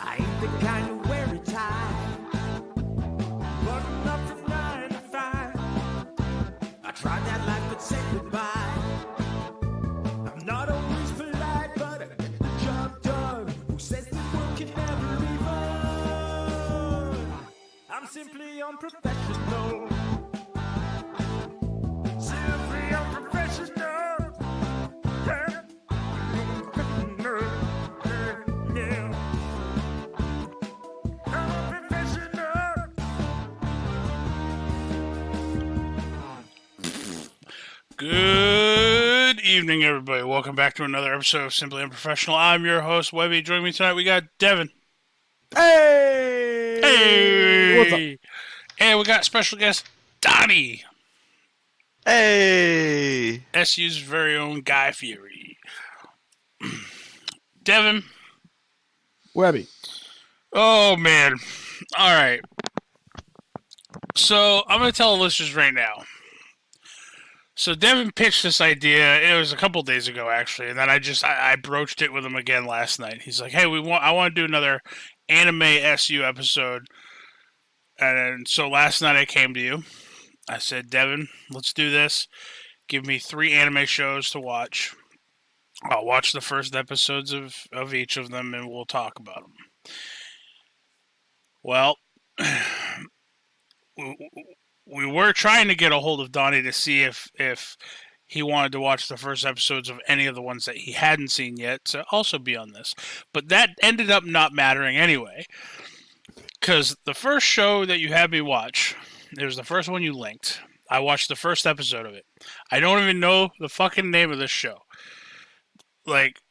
I ain't the kind to wear a tie. Button up from 9 to 5. I tried that life but said goodbye. I'm not always polite, but I get the job done. Who says the world can never be fun? I'm simply unprofessional. Simply unprofessional. Yeah. Yeah. I'm unprofessional. Good evening, everybody. Welcome back to another episode of Simply Unprofessional. I'm your host, Webby. Joining me tonight, we got Devin. Hey! Hey! What's up? And we got special guest, Donnie. Hey! SU's very own Guy Fieri. Devin. Webby. Oh, man. All right. So, I'm going to tell the listeners right now. So Devin pitched this idea. It was a couple days ago, actually, and then I broached it with him again last night. He's like, "Hey, I want to do another anime SU episode." And so last night I came to you. I said, "Devin, let's do this. Give me 3 anime shows to watch. I'll watch the first episodes of each of them, and we'll talk about them." Well, we were trying to get a hold of Donnie to see if he wanted to watch the first episodes of any of the ones that he hadn't seen yet to also be on this. But that ended up not mattering anyway. Because the first show that you had me watch, it was the first one you linked. I watched the first episode of it. I don't even know the fucking name of this show. Like,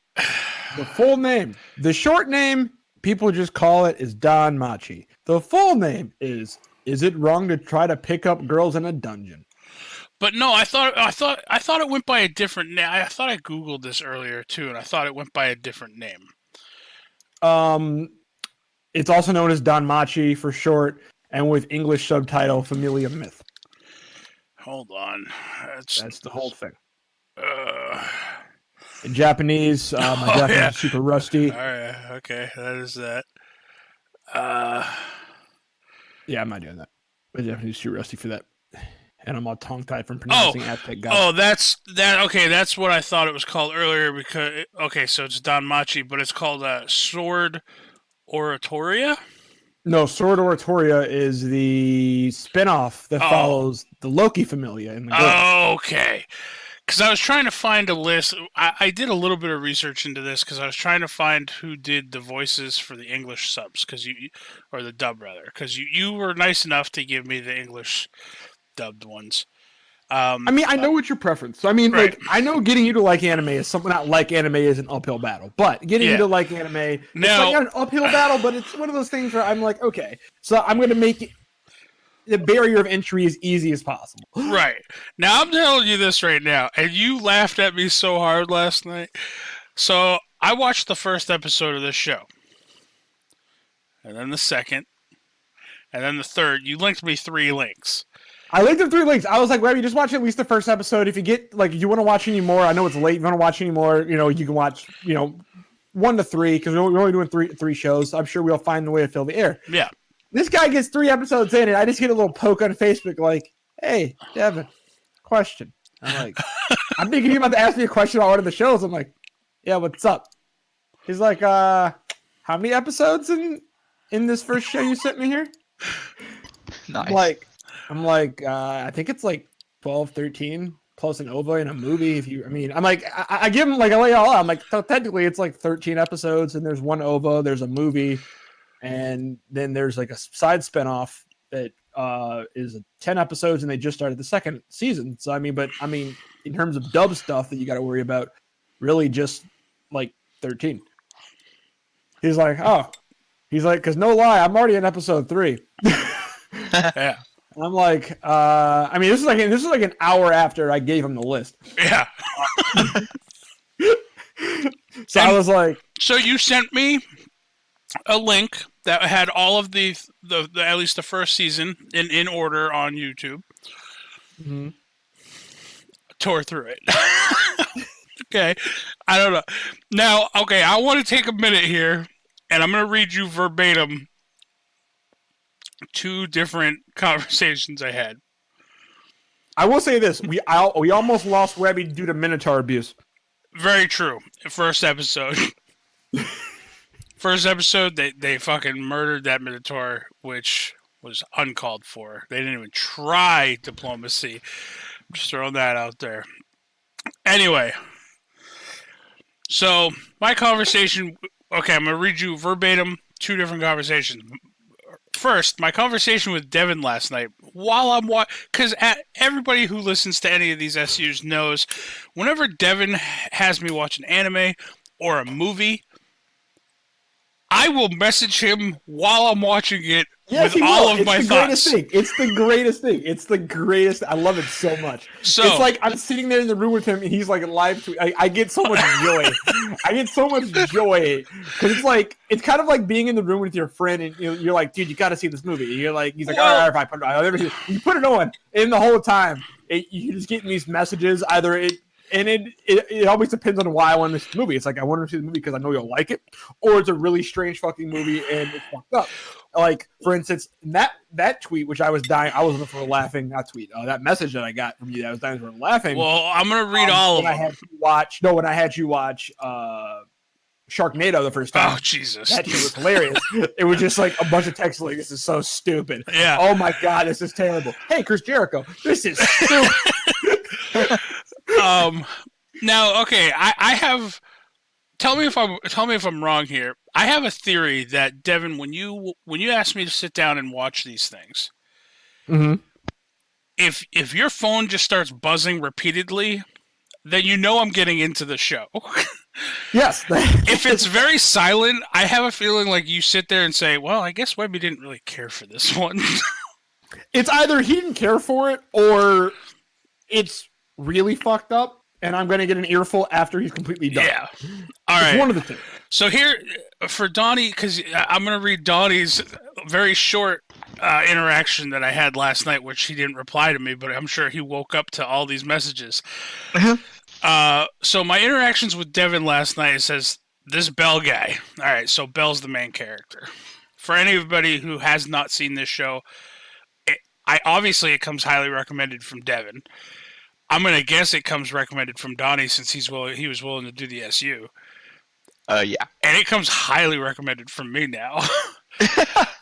The full name. The short name, people just call it, is DanMachi. The full name is It Wrong to Try to Pick Up Girls in a Dungeon? but no, I thought it went by a different name. I thought I Googled this earlier too, and I thought it went by a different name. It's also known as DanMachi for short, and with English subtitle Familia Myth. Hold on. That's the whole thing. In Japanese, my Japanese is super rusty. All right, okay, that is that. Yeah, I'm not doing that. My Japanese is too rusty for that. And I'm all tongue-tied from pronouncing Aztec gods. Oh, that's that. Okay, that's what I thought it was called earlier. Because so it's DanMachi, but it's called Sword Oratoria. No, Sword Oratoria is the spinoff that follows the Loki Familia. In the Okay. Because I was trying to find a list. I did a little bit of research into this because I was trying to find who did the voices for the English subs, or the dub rather. Because you were nice enough to give me the English dubbed ones. I mean, I know what your preference. So I mean, Right. like, I know getting you to like anime is something. Not like anime is an uphill battle, but getting you to like anime, it's like not an uphill battle, but it's one of those things where I'm like, okay, so I'm going to make the barrier of entry as easy as possible. Right. Now, I'm telling you this right now, and you laughed at me so hard last night. So, I watched the first episode of this show. And then the second. And then the third. You linked me 3 links. I linked them 3 links. I was like, well, you just watch at least the first episode. If you get, like, you want to watch any more, I know it's late. If you want to watch any more, you can watch, 1 to 3, because we're only doing three shows. I'm sure we'll find the way to fill the air. Yeah. This guy gets 3 episodes in, and I just get a little poke on Facebook like, hey, Devin, question. I'm like, I'm thinking you're about to ask me a question about one of the shows. I'm like, yeah, what's up? He's like, how many episodes in this first show you sent me here? Nice. I'm like, I think it's like 12, 13, plus an OVA and a movie. I'm like, I give him, like, I lay it all out. I'm like, so technically it's like 13 episodes, and there's 1 OVA, there's a movie. And then there's like a side spinoff that is 10 episodes, and they just started the second season. So in terms of dub stuff that you got to worry about, really just like 13. He's like, because no lie, I'm already in episode 3. Yeah. I'm like, this is like an hour after I gave him the list. Yeah. So I was like, so you sent me a link that had all of the at least the first season in order on YouTube. mm-hmm. Tore through it. Okay. I don't know. Now, okay, I want to take a minute here and I'm going to read you verbatim 2 different conversations I had. I will say this: we almost lost Webby due to Minotaur abuse. Very true. First episode. They fucking murdered that Minotaur, which was uncalled for. They didn't even try diplomacy. I'm just throwing that out there. Anyway, so my conversation. Okay, I'm gonna read you verbatim 2 different conversations. First, my conversation with Devin last night while I'm because everybody who listens to any of these SUs knows whenever Devin has me watch an anime or a movie, I will message him while I'm watching it with all of my thoughts. It's the greatest thing. It's the greatest. I love it so much. So, it's like I'm sitting there in the room with him, and he's like live tweet. I get so much joy. I get so much joy because it's kind of like being in the room with your friend, and you're like, dude, you got to see this movie. He's like, all right, fine, I'll never see it. You put it on, and the whole time you just getting these messages. Either it always depends on why I want to see the movie. It's like I want to see the movie because I know you'll like it, or it's a really strange fucking movie and it's fucked up. Like for instance, that tweet, which I was dying, I was for laughing. Not tweet, that message that I got from you, that I was dying for laughing. Well, I'm gonna read all of them. When I had you watch Sharknado the first time. Oh Jesus, that shit was hilarious. It was just like a bunch of text like, "This is so stupid." Yeah. Oh my god, this is terrible. Hey, Chris Jericho, this is stupid. Now, okay, I have. Tell me if I'm wrong here. I have a theory that Devin, when you asked me to sit down and watch these things, mm-hmm. if your phone just starts buzzing repeatedly, then you know I'm getting into the show. Yes. If it's very silent, I have a feeling like you sit there and say, "Well, I guess Webby didn't really care for this one." It's either he didn't care for it, or it's really fucked up. And I'm going to get an earful after he's completely done. Yeah. All right. It's one of the two. So here, for Donnie, because I'm going to read Donnie's very short interaction that I had last night, which he didn't reply to me, but I'm sure he woke up to all these messages. So my interactions with Devin last night, it says, this Bell guy. All right, so Bell's the main character. For anybody who has not seen this show, obviously it comes highly recommended from Devin. I'm gonna guess it comes recommended from Donnie since he was willing to do the SU. Yeah. And it comes highly recommended from me now.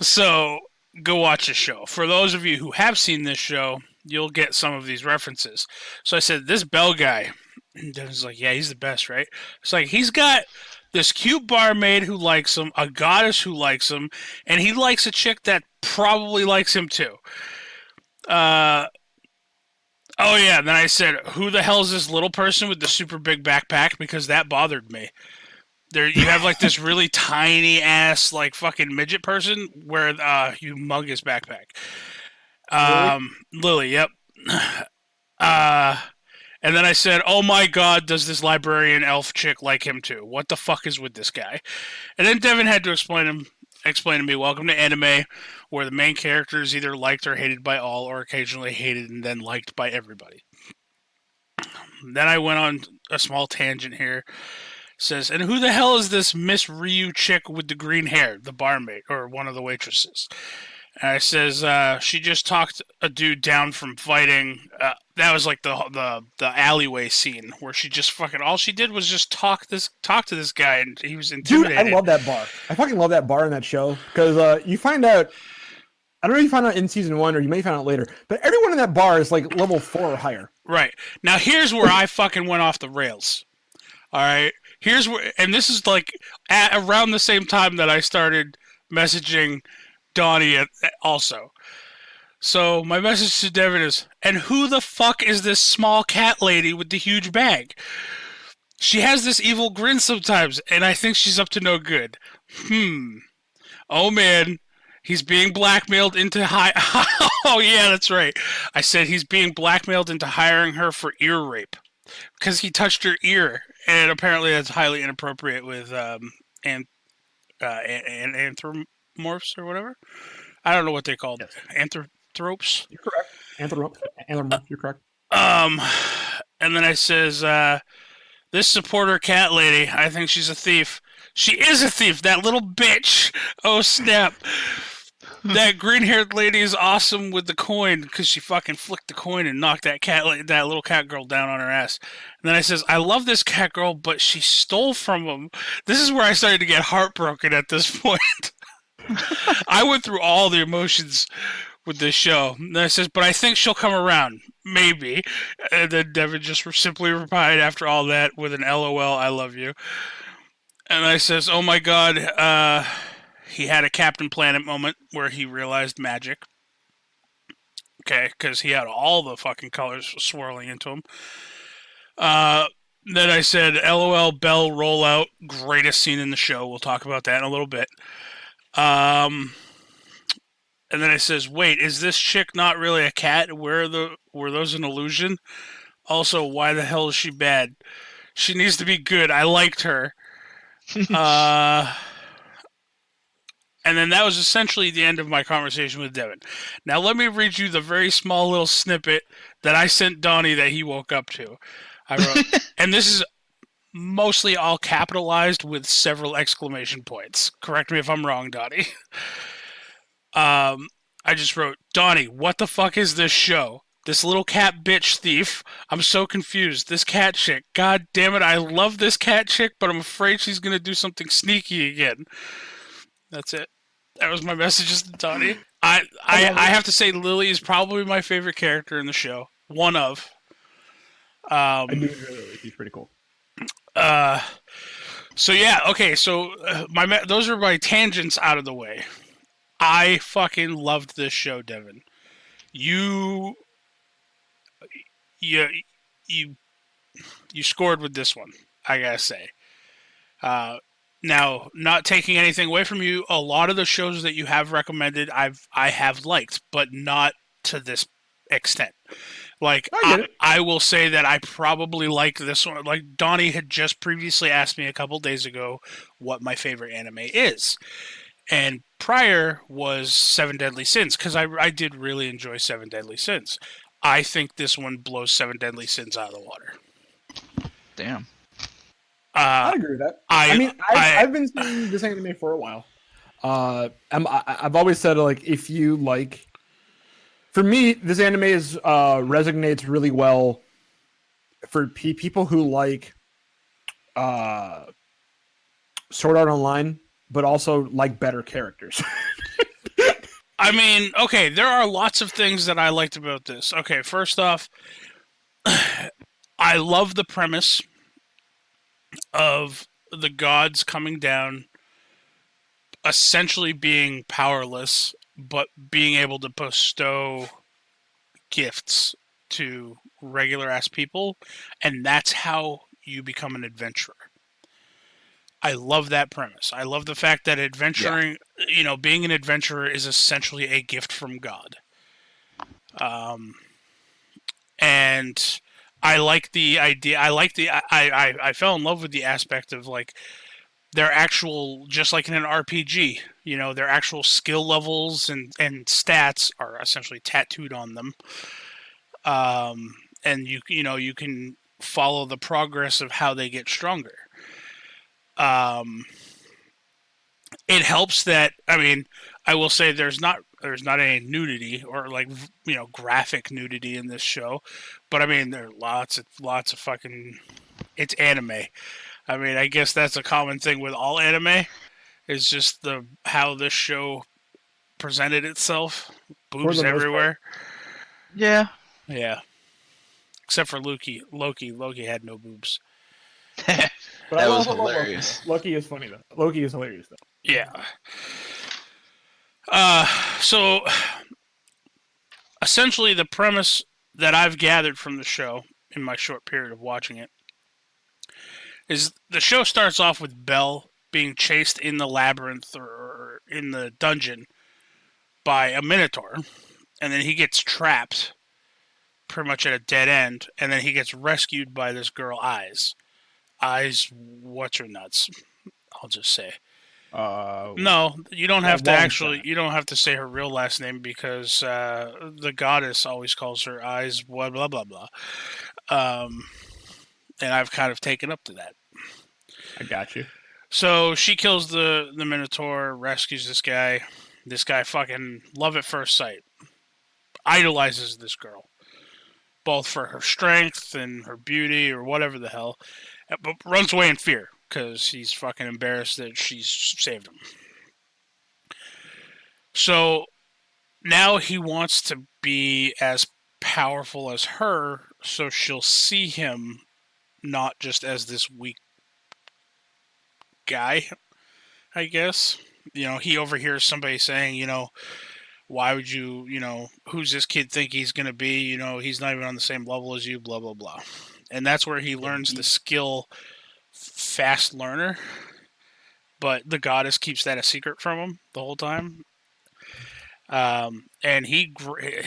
So go watch the show. For those of you who have seen this show, you'll get some of these references. So I said, this Bell guy. And Devin's like, yeah, he's the best, right? It's like he's got this cute barmaid who likes him, a goddess who likes him, and he likes a chick that probably likes him too. Oh, yeah. And then I said, who the hell is this little person with the super big backpack? Because that bothered me. You have like this really tiny ass like fucking midget person wear humongous backpack. Lily, yep. And then I said, oh my god, does this librarian elf chick like him too? What the fuck is with this guy? And then Devin had to explain to me, welcome to anime, where the main character is either liked or hated by all, or occasionally hated and then liked by everybody. Then I went on a small tangent here. It says, and who the hell is this Miss Ryu chick with the green hair, the barmaid, or one of the waitresses? And I says, she just talked a dude down from fighting. That was like the alleyway scene where she just fucking, all she did was just talk to this guy, and he was intimidated. Dude, I love that bar. I fucking love that bar in that show because you find out. I don't know if you find out in season 1 or you may find out later, but everyone in that bar is like level 4 or higher. Right. Now here's where I fucking went off the rails. All right. Here's where, and this is like at around the same time that I started messaging Donnie also. So my message to Devin is, and who the fuck is this small cat lady with the huge bag? She has this evil grin sometimes, and I think she's up to no good. Oh man, he's being blackmailed into Oh yeah, that's right. I said he's being blackmailed into hiring her for ear rape because he touched her ear, and apparently that's highly inappropriate with anthropomorphs or whatever. I don't know what they called it. Anthropes. You're correct. Anthropomorph. You're correct. And then I says, this supporter cat lady, I think she's a thief. She is a thief, that little bitch. Oh, snap. That green-haired lady is awesome with the coin because she fucking flicked the coin and knocked that little cat girl down on her ass. And then I says, I love this cat girl, but she stole from him. This is where I started to get heartbroken at this point. I went through all the emotions with this show. And I says, but I think she'll come around. Maybe. And then Devin just simply replied after all that with an LOL, I love you. And I says, oh my god, he had a Captain Planet moment where he realized magic. Okay, because he had all the fucking colors swirling into him. Then I said, LOL, Bell rollout, greatest scene in the show. We'll talk about that in a little bit. And then I says, wait, is this chick not really a cat? Were those an illusion? Also, why the hell is she bad? She needs to be good. I liked her. And then that was essentially the end of my conversation with Devin. Now let me read you the very small little snippet that I sent Donnie that he woke up to. I wrote, and this is mostly all capitalized with several exclamation points. Correct me if I'm wrong, Donnie. I just wrote, Donnie, what the fuck is this show? This little cat bitch thief. I'm so confused. This cat chick. God damn it, I love this cat chick, but I'm afraid she's going to do something sneaky again. That's it. That was my messages to Donnie. I have to say Lily is probably my favorite character in the show. One of. I do enjoy Lily. She's pretty cool. So yeah, okay. So those are my tangents out of the way. I fucking loved this show, Devin. You scored with this one, I gotta say. Now, not taking anything away from you, a lot of the shows that you have recommended, I have liked, but not to this extent. Like, I will say that I probably like this one. Like, Donnie had just previously asked me a couple days ago what my favorite anime is. And prior was Seven Deadly Sins, because I did really enjoy Seven Deadly Sins. I think this one blows Seven Deadly Sins out of the water. Damn. I agree with that. I've been seeing this anime for a while. I've always said, like, if you like, for me, this anime resonates really well for people who like Sword Art Online, but also like better characters. I mean, okay, there are lots of things that I liked about this. Okay, first off, I love the premise of the gods coming down, essentially being powerless, but being able to bestow gifts to regular ass people, and that's how you become an adventurer. I love that premise. I love the fact that adventuring, being an adventurer is essentially a gift from God. And I like the idea. I fell in love with the aspect of, like, their actual, just like in an RPG, their actual skill levels and stats are essentially tattooed on them. And you can follow the progress of how they get stronger. It helps that, I will say there's not any nudity or, like, graphic nudity in this show, but there are lots of fucking, it's anime. I guess that's a common thing with all anime. It's just how this show presented itself. Boobs everywhere. Yeah. Yeah. Except for Loki. Loki had no boobs. But That I was also love hilarious. Loki is funny though. Loki is hilarious though. Yeah. So essentially the premise that I've gathered from the show in my short period of watching it is the show starts off with Bell being chased in the labyrinth or in the dungeon by a minotaur, and then he gets trapped pretty much at a dead end, and then he gets rescued by this girl, Eyes, what's her nuts? I'll just say. No, you don't have to actually. You don't have to say her real last name because the goddess always calls her Eyes. Blah blah blah blah. And I've kind of taken up to that. I got you. So she kills the Minotaur, rescues this guy. This guy fucking love at first sight. Idolizes this girl. Both for her strength and her beauty or whatever the hell. But runs away in fear because he's fucking embarrassed that she's saved him. So now he wants to be as powerful as her so she'll see him not just as this weak guy, I guess. He overhears somebody saying, why would you, who's this kid think he's going to be? He's not even on the same level as you, blah, blah, blah. And that's where he learns the skill fast learner. But the goddess keeps that a secret from him the whole time. And he,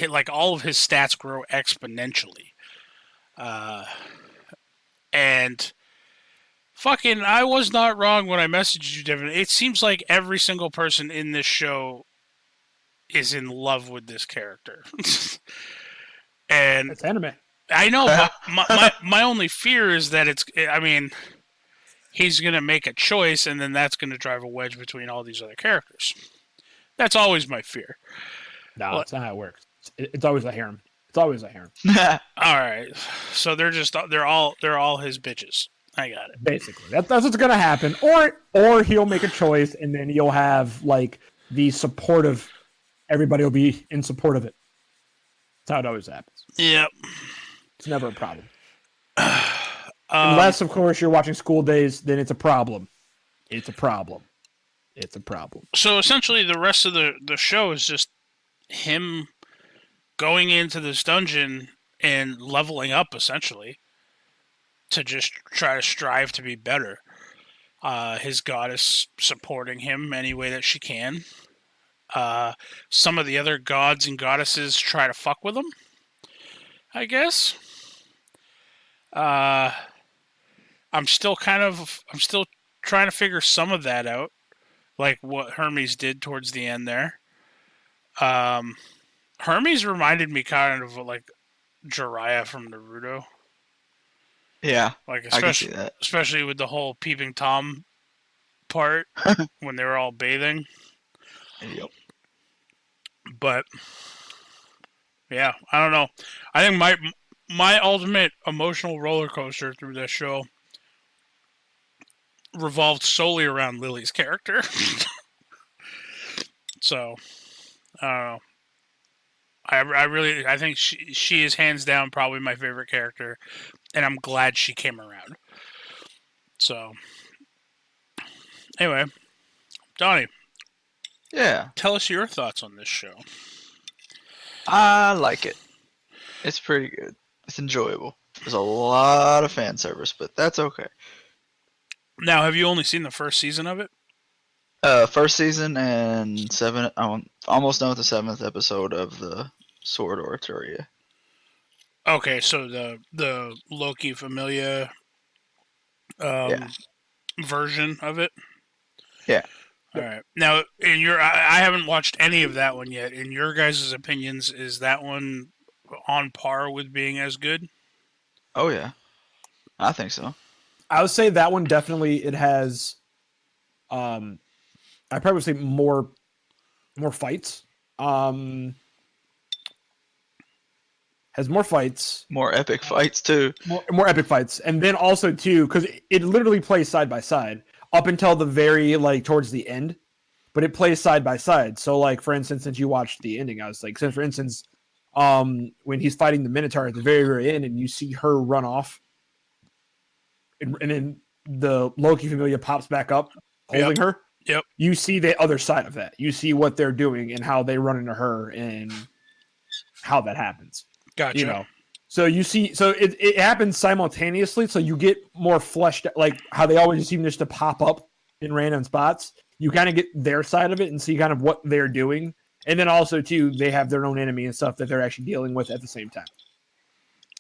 like, all of his stats grow exponentially. And fucking, I was not wrong when I messaged you, Devin. It seems like every single person in this show is in love with this character. And It's anime. I know, but my only fear is that he's going to make a choice and then that's going to drive a wedge between all these other characters. That's always my fear. No, that's not how it works. It's always a harem. It's always a harem. All right. So they're all his bitches. I got it. Basically, that's what's gonna happen. Or he'll make a choice, and then you'll have like the supportive. Everybody will be in support of it. That's how it always happens. Yep. It's never a problem. Unless, of course, you're watching School Days, then it's a problem. It's a problem. It's a problem. So essentially, the rest of the show is just him going into this dungeon and leveling up, essentially, to just try to strive to be better. His goddess supporting him any way that she can. Some of the other gods and goddesses try to fuck with him, I guess. I'm still trying to figure some of that out, like what Hermes did towards the end there. Hermes reminded me kind of like Jiraiya from Naruto. Yeah, Like I can see that. especially with the whole peeping Tom part when they were all bathing. Yep. But yeah, I don't know. I think my ultimate emotional roller coaster through this show revolved solely around Lily's character. So I don't know. I think she is hands down probably my favorite character, and I'm glad she came around. So anyway, Donnie, Yeah, tell us your thoughts on this show. I like it. It's pretty good. It's enjoyable. There's a lot of fan service, but that's okay. Now, have you only seen the first season of it? First season and I'm almost done with the 7th episode of the Sword Oratoria. Okay, so the Loki Familia version of it. Yeah. All right. Now, I haven't watched any of that one yet. In your guys' opinions, is that one on par with being as good? Oh yeah, I think so. I would say that one definitely it has. I probably would say more fights. Has more fights. More epic fights too. More epic fights, and then also too because it literally plays side by side up until the very towards the end, but it plays side by side. So like for instance, since you watched the ending, I was like, so for instance, when he's fighting the Minotaur at the very very end, and you see her run off, and then the Loki Familia pops back up holding her. Yep. You see the other side of that. You see what they're doing and how they run into her and how that happens. Gotcha. So you see, so it happens simultaneously. So you get more fleshed, like how they always seem just to pop up in random spots. You kind of get their side of it and see kind of what they're doing. And then also too, they have their own enemy and stuff that they're actually dealing with at the same time.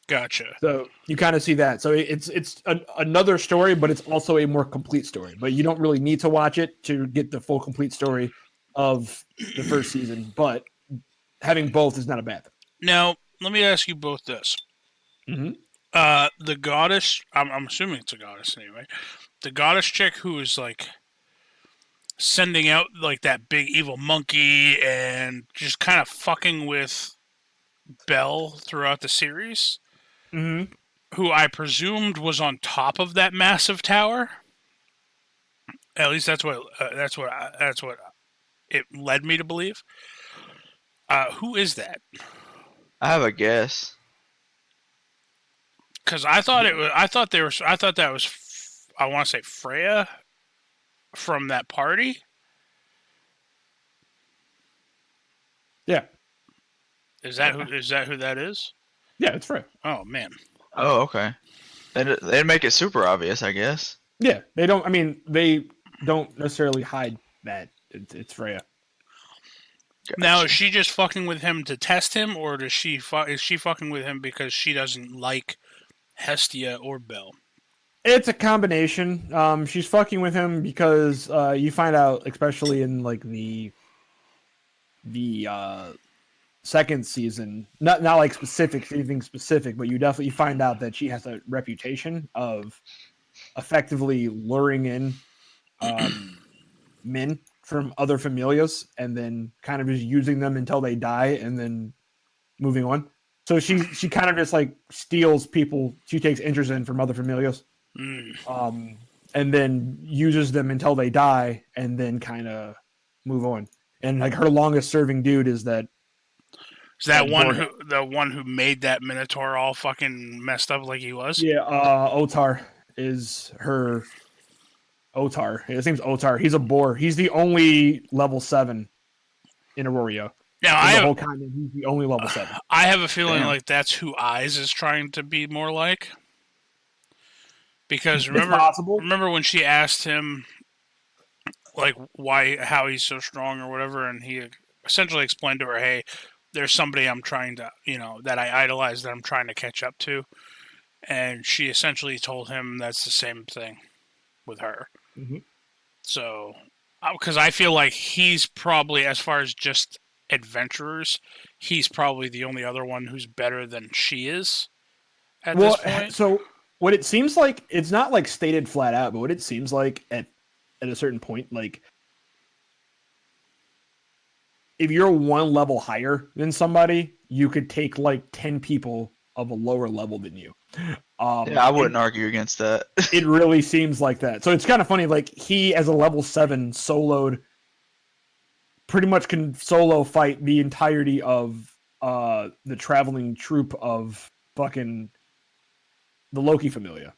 Gotcha. So you kind of see that. So it's another story, but it's also a more complete story. But you don't really need to watch it to get the full complete story of the first season. But having both is not a bad thing. Now, let me ask you both this. Mm-hmm. The goddess. I'm assuming it's a goddess anyway. The goddess chick who is like sending out like that big evil monkey and just kind of fucking with Belle throughout the series, Mm-hmm. who I presumed was on top of that massive tower. At least that's what it led me to believe. Who is that? I have a guess. Because I thought it was. I thought they were. I thought that was. I want to say Freya from that party. Yeah. Is that who? Is that who that is? Yeah, it's right. Oh man. Oh, okay. They'd make it super obvious, I guess. Yeah, they don't. I mean, they don't necessarily hide that it's Freya. Now Gotcha. is she just fucking with him to test him, or is she fucking with him because she doesn't like Hestia or Belle? It's a combination. She's fucking with him because you find out, especially in like the second season, not like anything specific, but you definitely find out that she has a reputation of effectively luring in men from other familias and then kind of just using them until they die and then moving on. So she kind of just like steals people she takes interest in from other familias, and then uses them until they die and then kind of move on. And like her longest serving dude is that. Is that the one who made that Minotaur all fucking messed up like he was? Yeah, Otar is her. Otar. His name's Otar. He's a boar. He's the only level 7 in Aurora. Now In the whole continent, he's the only level 7. I have a feeling Damn. like that's who Eyes is trying to be more like. Because It's possible. remember when she asked him like how he's so strong or whatever, and he essentially explained to her, "Hey, there's somebody I'm trying to, that I idolize that I'm trying to catch up to," and she essentially told him that's the same thing with her. Mm-hmm. So, because I feel like he's probably, as far as just adventurers, he's probably the only other one who's better than she is at this point. So what it seems like, it's not like stated flat out, but what it seems like at a certain point, like if you're one level higher than somebody, you could take like 10 people of a lower level than you. Yeah, I wouldn't argue against that. It really seems like that. So it's kind of funny. Like he, as a level 7, soloed, pretty much can solo fight the entirety of the traveling troop of fucking the Loki Familia.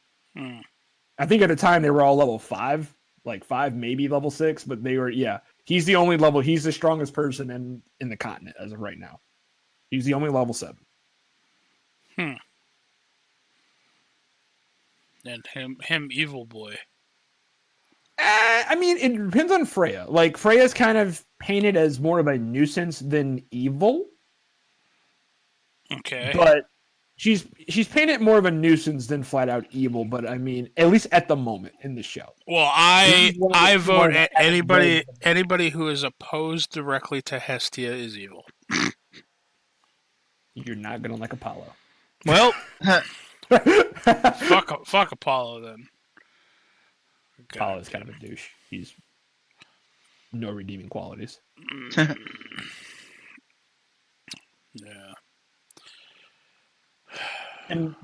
I think at the time they were all level 5, like 5, maybe level 6, but they were, yeah. He's the only level. He's the strongest person in the continent as of right now. He's the only level 7. And him evil boy. I mean, it depends on Freya. Like Freya's kind of painted as more of a nuisance than evil. Okay. But she's painted more of a nuisance than flat out evil. But I mean, at least at the moment in the show. Well, I vote that anybody who is opposed directly to Hestia is evil. You're not gonna like Apollo. Well, fuck Apollo then. Apollo's kind of a douche. He's no redeeming qualities. Yeah. And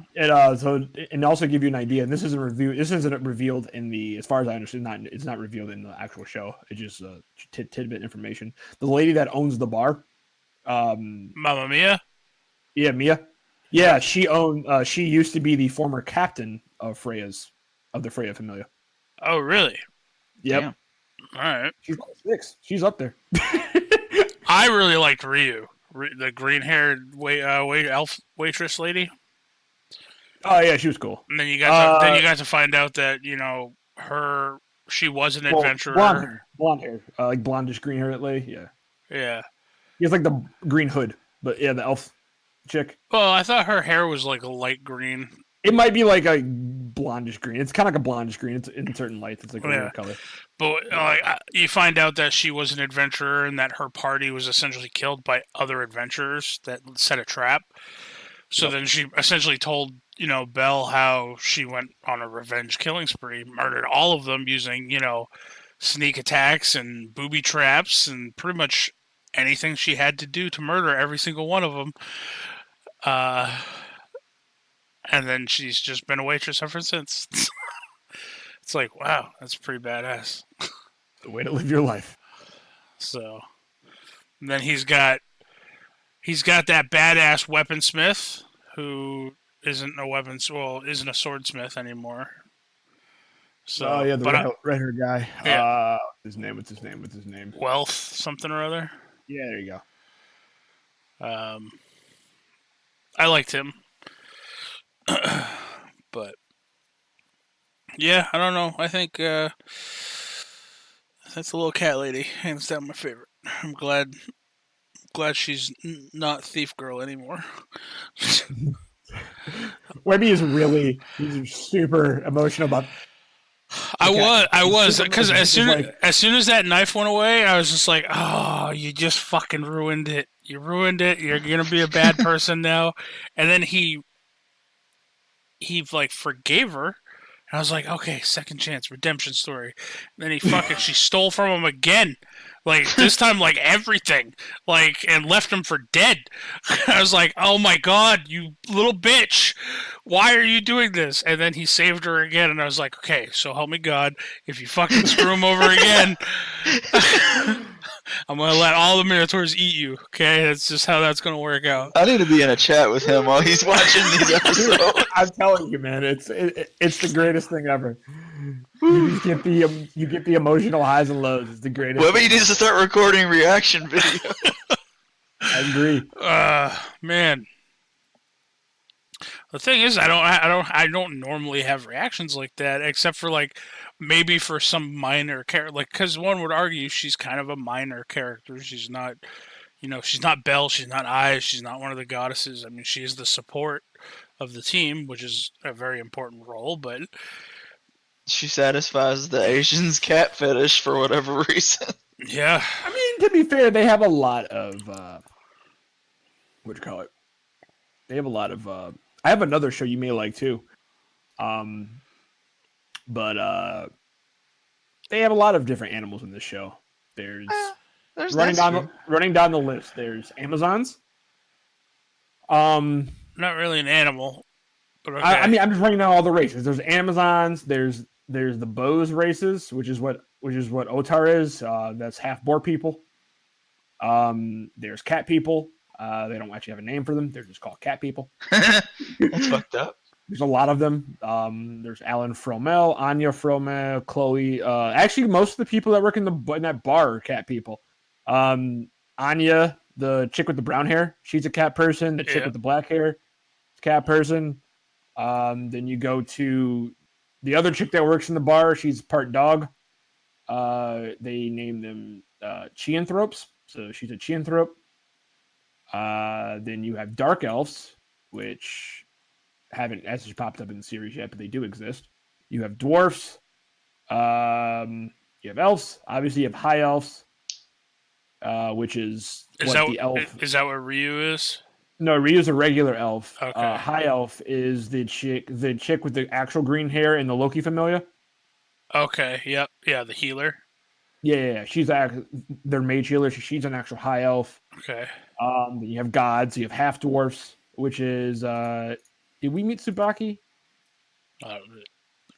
also give you an idea. And this isn't revealed in the, as far as I understand, it's not revealed in the actual show. It's just tidbit information. The lady that owns the bar, Mamma Mia. Yeah, Mia. Yeah, she used to be the former captain of the Freya Familia. Oh, really? Yep. Damn. All right. She's 6. She's up there. I really liked Ryu, the green-haired elf waitress lady. Oh yeah, she was cool. And then you got to find out that she was an adventurer. Blonde hair, like blondish green hair lady. Yeah. Yeah. He has like the green hood, but yeah, the elf chick. Well, I thought her hair was like a light green. It might be like a blondish green. It's kind of like a blondish green. It's in certain lights. It's like a weird color. But you find out that she was an adventurer and that her party was essentially killed by other adventurers that set a trap. So then she essentially told Belle how she went on a revenge killing spree, murdered all of them using, sneak attacks and booby traps and pretty much anything she had to do to murder every single one of them. Uh, and then she's just been a waitress ever since. It's like, wow, that's pretty badass. The way to live your life. So, and then he's got that badass weaponsmith who isn't isn't a swordsmith anymore. So, Oh yeah, the red haired guy. Yeah. What's his name? Wealth something or other. Yeah, there you go. I liked him, but yeah, I don't know. I think that's the little cat lady, hands down my favorite. I'm glad she's not Thief Girl anymore. Webby is he's super emotional about. I was because as soon as that knife went away, I was just like, oh, you just fucking ruined it. You ruined it. You're gonna be a bad person now. And then he like forgave her. And I was like, okay, second chance, redemption story. And then she stole from him again. Like, this time, like, everything. Like, and left him for dead. I was like, oh my god, you little bitch. Why are you doing this? And then he saved her again. And I was like, okay, so help me God. If you fucking screw him over again, I'm going to let all the Minotaurs eat you. Okay? That's just how that's going to work out. I need to be in a chat with him while he's watching these episodes. I'm telling you, man, it's the greatest thing ever. You get the emotional highs and lows. It's the greatest. Webby needs to start recording reaction videos. I agree. Man. The thing is, I don't normally have reactions like that, except for like maybe for some minor character, like because one would argue she's kind of a minor character. She's not, she's not Belle, she's not Eyes, she's not one of the goddesses. I mean, she is the support of the team, which is a very important role, but she satisfies the Asians' cat fetish for whatever reason. Yeah. I mean, to be fair, they have a lot of what do you call it? They have a lot of I have another show you may like too. But they have a lot of different animals in this show. There's running down the list. There's Amazons. Not really an animal, but okay. I mean, I'm just running down all the races. There's Amazons. There's the Bose races, which is what Otar is. That's half boar people. There's cat people. They don't actually have a name for them. They're just called cat people. That's fucked up. There's a lot of them. There's Alan Fromel, Anya Fromel, Chloe. Actually, most of the people that work in that bar are cat people. Anya, the chick with the brown hair, she's a cat person. The chick with the black hair, is a cat person. Then you go to the other chick that works in the bar. She's part dog. They name them Chianthropes. So she's a Chianthrope. Then you have dark elves, which haven't actually popped up in the series yet, but they do exist. You have dwarfs. You have elves. Obviously, you have high elves, which is the elf. Is that what Ryu is? No, Ryu's a regular elf. Okay. High elf is the chick with the actual green hair in the Loki Familia. Okay. Yep. Yeah, the healer. Yeah. She's their mage healer. She's an actual high elf. Okay. Then you have gods. You have half dwarfs, which is did we meet Tsubaki?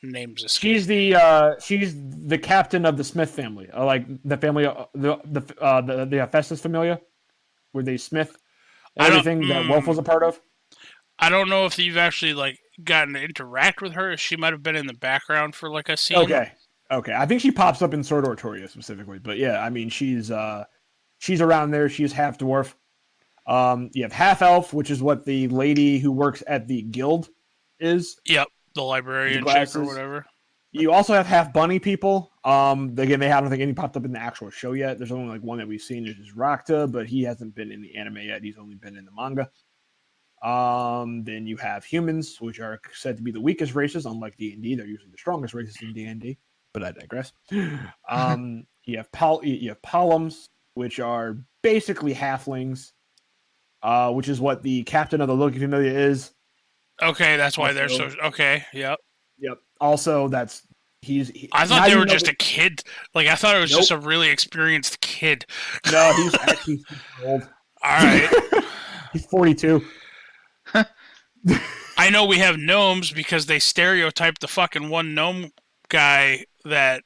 Names. She's the captain of the Smith family, like the family, the Festus Familia, where they smith everything that Wolf was a part of. I don't know if you've actually like gotten to interact with her. She might have been in the background for like a scene. Okay. I think she pops up in Sword Oratoria specifically, but yeah, I mean she's around there. She's half dwarf. You have half elf, which is what the lady who works at the guild is. Yep, the librarian chick or whatever. You also have half bunny people. Again, I don't think any popped up in the actual show yet. There's only like one that we've seen, which is Rakta, but he hasn't been in the anime yet. He's only been in the manga. Then you have humans, which are said to be the weakest races, unlike D&D. They're usually the strongest races in D&D, but I digress. You have Palums, which are basically halflings, which is what the captain of the Loki Familia is. Okay, that's why they're Also- so. Okay, yep. Yep. Also, I thought now they you were know just a kid. Like I thought it was just a Nope. really experienced kid. No, he's actually super old. All right. He's 42. I know we have gnomes because they stereotype the fucking one gnome guy that,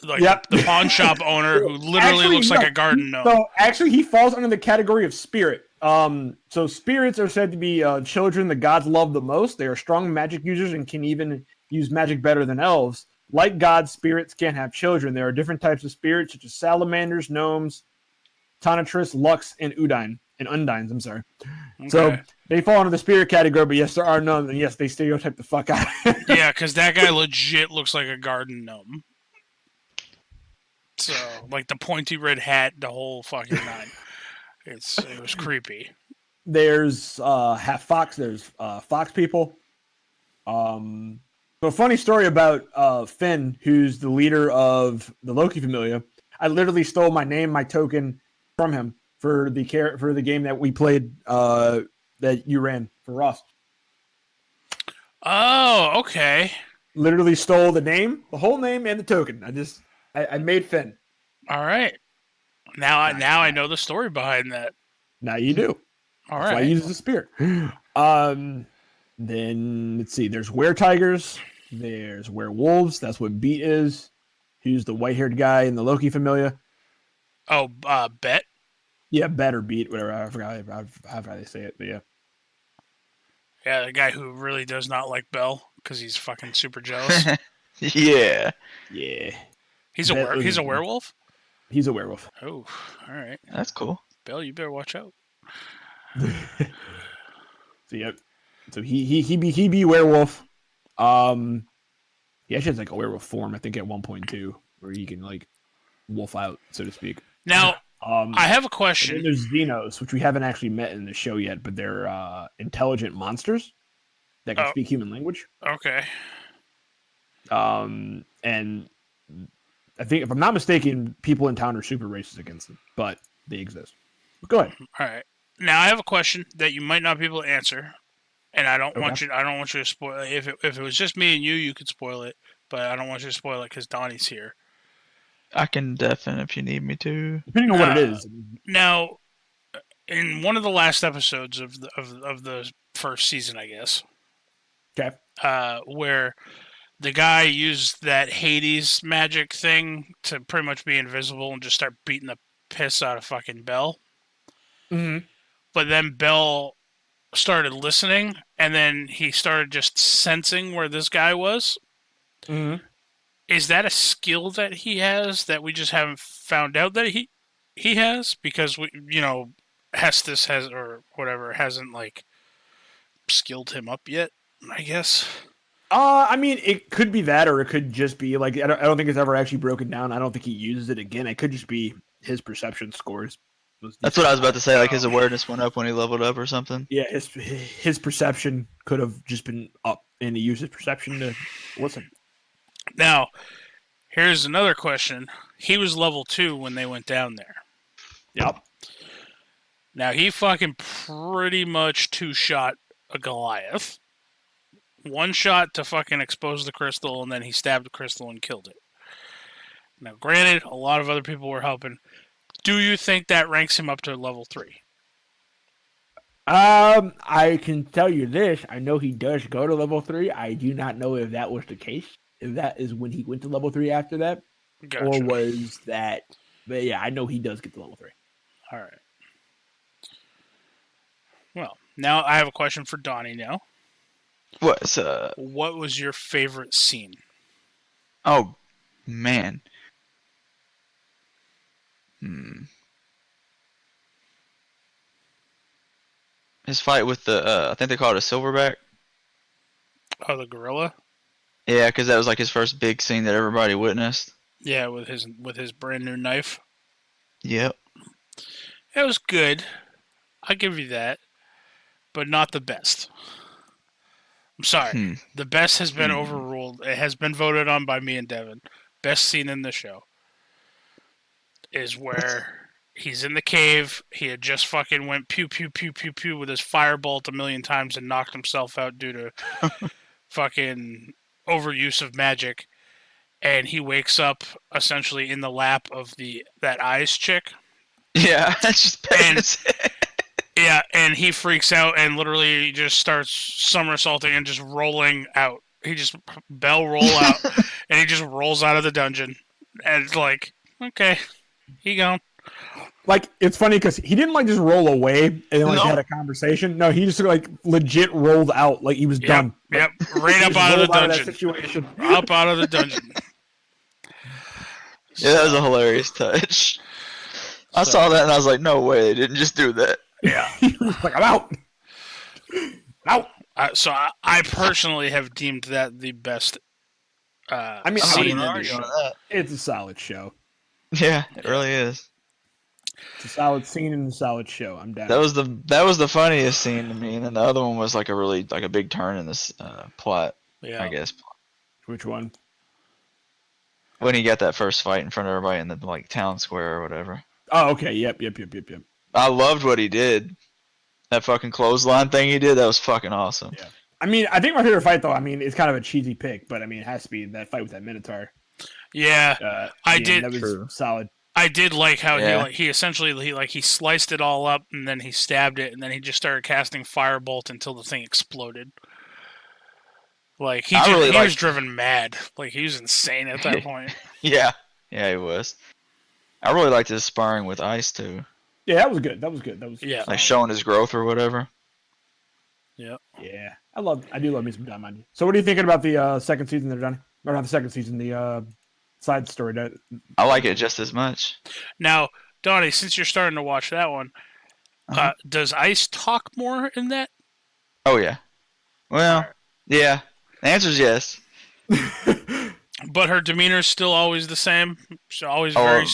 like Yep. the pawn shop owner who literally Actually, looks like no. a garden gnome. So actually, he falls under the category of spirit. So spirits are said to be children the gods love the most. They are strong magic users and can even use magic better than elves. Like gods, spirits can't have children. There are different types of spirits, such as salamanders, gnomes, Tonitrus, Lux, and Undines. I'm sorry. So Okay. they fall under the spirit category, but yes, there are none, and yes, they stereotype the fuck out. Yeah, because that guy legit looks like a garden gnome. So, like the pointy red hat, the whole fucking nine. It was creepy. There's half fox. There's fox people. So a funny story about Finn, who's the leader of the Loki Familia. I literally stole my name, my token from him for the game that we played that you ran for Ross. Oh, okay. Literally stole the name, the whole name, and the token. I made Finn. All right. Now I know the story behind that. Now you do. All That's why I right. use the spear. Then let's see. There's were-tigers. There's werewolves. That's what Beat is. Who's the white-haired guy in the Loki Familia? Oh, Bet. Yeah, Bet or Beat, whatever. I forgot how they say it, but yeah. Yeah, the guy who really does not like Belle because he's fucking super jealous. Yeah, Yeah. He's Bet he's a was- werewolf. He's a werewolf. Oh, all right. that's cool. Belle, you better watch out. So yep. So he be werewolf. He actually has like a werewolf form, I think at 1.2, where he can like wolf out, so to speak. Now, I have a And then question. there's Xenos, which we haven't actually met in the show yet, but they're intelligent monsters that can Oh. speak human language. Okay. And I think, if I'm not mistaken, people in town are super racist against them, but they exist. Go ahead. All right. Now I have a question that you might not be able to answer, and I don't Okay. want you. I don't want you to spoil it. If it was just me and you could spoil it, but I don't want you to spoil it because Donnie's here. I can deafen if you need me to. Depending on what it is. Now, in one of the last episodes of the first season, I guess, Okay. where the guy used that Hades magic thing to pretty much be invisible and just start beating the piss out of fucking Belle. Mm-hmm. But then Belle started listening, and then he started just sensing where this guy was. Mm-hmm. Is that a skill that he has that we just haven't found out that he has? Because we, Hestus has, or whatever, hasn't like skilled him up yet, I guess. I mean, it could be that, or it could just be like I don't think it's ever actually broken down. I don't think he uses it again. It could just be his perception scores. That's what I was about to say. Like his awareness went up when he leveled up or something. Yeah, his perception could have just been up, and he used his perception to listen. Now, here's another question. He was level 2 when they went down there. Yep. Now, he fucking pretty much two-shot a Goliath. One shot to fucking expose the crystal, and then he stabbed the crystal and killed it. Now, granted, a lot of other people were helping. Do you think that ranks him up to level 3? I can tell you this. I know he does go to level 3. I do not know if that was the case. If that is when he went to level 3 after that, Gotcha. or was that? But yeah, I know he does get to level 3. All right. Well, now I have a question for Donnie now. What's What was your favorite scene? Oh man. His fight with the I think they call it a silverback. Oh, the gorilla? Yeah, because that was like his first big scene that everybody witnessed. Yeah, with his brand new knife. Yep. It was good. I'll give you that. But not the best. I'm sorry. The best has been overruled. It has been voted on by me and Devin. Best scene in the show is where He's in the cave. He had just fucking went pew pew pew pew pew with his firebolt a million times and knocked himself out due to fucking overuse of magic. And he wakes up essentially in the lap of that eyes chick. Yeah, it's just petting And- his head. Yeah, and he freaks out and literally just starts somersaulting and just rolling out. He just bell roll out, and he just rolls out of the dungeon. And it's like, okay, he gone. Like, it's funny because he didn't like just roll away and then like No. had a conversation. No, he just like legit rolled out, like he was done. Yep, right He up just out of the rolled that dungeon. situation. Up out of the dungeon. Yeah, that was a hilarious touch. I saw that and I was like, no way, they didn't just do that. Yeah. He was like, I'm out. Out. So I personally have deemed that the best I mean, scene in I'm not the arguing show. with that. It's a solid show. Yeah, it really is. It's a solid scene and a solid show. I'm down. That was the funniest scene to me, and then the other one was like a big turn in this plot, Yeah. I guess. Which one? When he got that first fight in front of everybody in the like town square or whatever. Oh, okay. Yep. I loved what he did. That fucking clothesline thing he did, that was fucking awesome. Yeah. I mean, I think my favorite fight, though, I mean, it's kind of a cheesy pick, but I mean, it has to be that fight with that Minotaur. Yeah. I did- That was True. solid. I did like how Yeah. he essentially he sliced it all up and then he stabbed it and then he just started casting firebolt until the thing exploded. Like he was liked- driven mad. Like he was insane at that point. Yeah. Yeah, he was. I really liked his sparring with Ice too. Yeah, that was good. That was Yeah. Like solid. showing his growth or whatever. Yeah. Yeah, I do love me some DanMachi. So, what are you thinking about the second season there, Donnie? Or not the second season, the side story. I like it just as much. Now, Donnie, since you're starting to watch that one, Uh-huh. does Ice talk more in that? Oh yeah. Well, yeah. The answer's yes. But her demeanor's still always the same. She's always Oh, very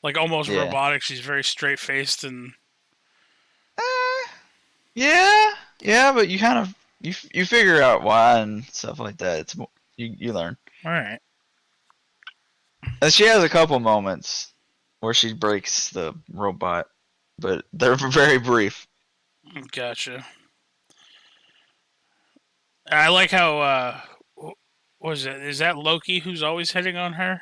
like almost yeah. robotic. She's very straight faced and Yeah. Yeah, but you kind of you figure out why and stuff like that. It's you learn. all right. And she has a couple moments where she breaks the robot, but they're very brief. Gotcha. I like how what was it? Is that Loki who's always hitting on her?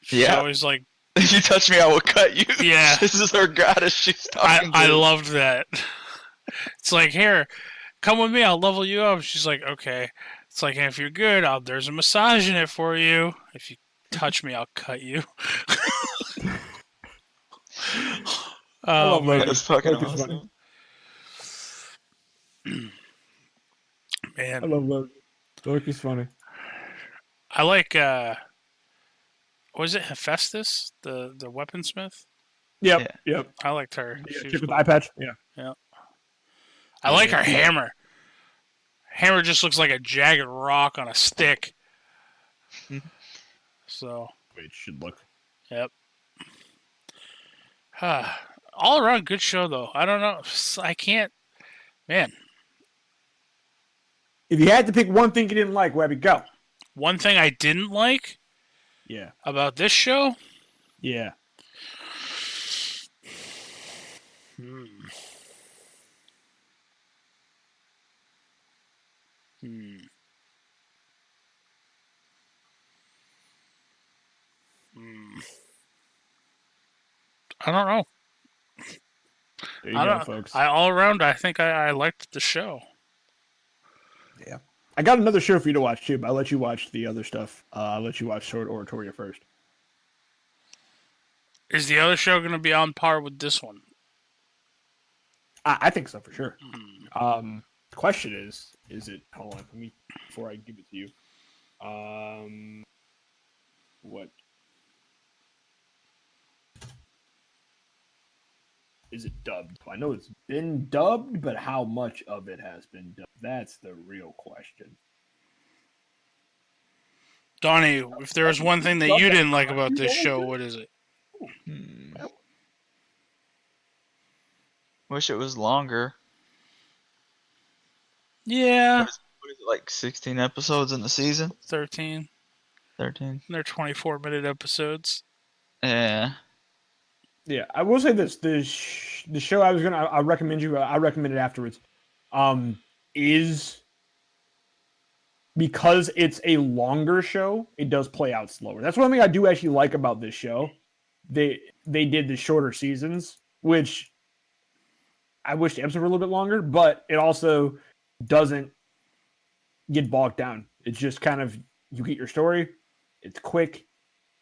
She's Yeah. always like, If you touch me, I will cut you. Yeah. This is her goddess she's talking I to. loved that. It's like, here, come with me. I'll level you up. She's like, okay. It's like, if you're good, there's a massage in it for you. If you touch me, I'll cut you. love Loki. That's fucking Loki's awesome. funny. I Man, love Loki. Loki's funny. I like. Was it Hephaestus, the weaponsmith? Yep. Yep. I liked her. Yeah, She was chick with cool. the eye patch. Yeah. I like her hammer. Hammer just looks like a jagged rock on a stick. So, Wait, it should look. yep. All around good show though. I don't know. I can't. Man, If you had to pick one thing you didn't like, Webby, go. one thing I didn't like Yeah. about this show. Yeah. Hmm. Hmm. Hmm. I don't know. There you I go, don't. folks. All around, I think I liked the show. I got another show for you to watch too, but I'll let you watch the other stuff. I'll let you watch Sword Oratoria first. Is the other show going to be on par with this one? I think so for sure. Hmm. The question is it? Hold on, let me before I give it to you. What is it dubbed? I know it's been dubbed, but how much of it has been dubbed? That's the real question. Donnie, if there was one thing that you didn't like about this show, what is it? Wish it was longer. Yeah, What is it, like 16 episodes in the season? 13. 13? They're 24-minute episodes. Yeah. Yeah, I will say this: the show I recommend you. I recommend it afterwards. Is because it's a longer show, it does play out slower. That's one thing I do actually like about this show. They did the shorter seasons, which I wish the episodes were a little bit longer, but it also doesn't get bogged down. It's just kind of you get your story. It's quick.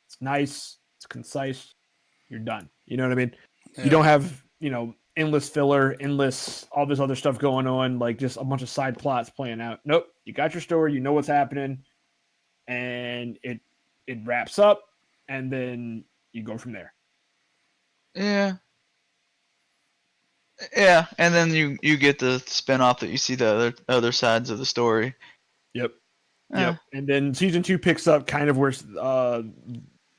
It's nice. It's concise. You're done. You know what I mean? Yeah. You don't have, endless filler, endless all this other stuff going on, like just a bunch of side plots playing out. Nope. You got your story, you know what's happening, and it wraps up, and then you go from there. Yeah. Yeah, and then you get the spin-off that you see the other sides of the story. Yep. Eh. Yep. And then season 2 picks up kind of where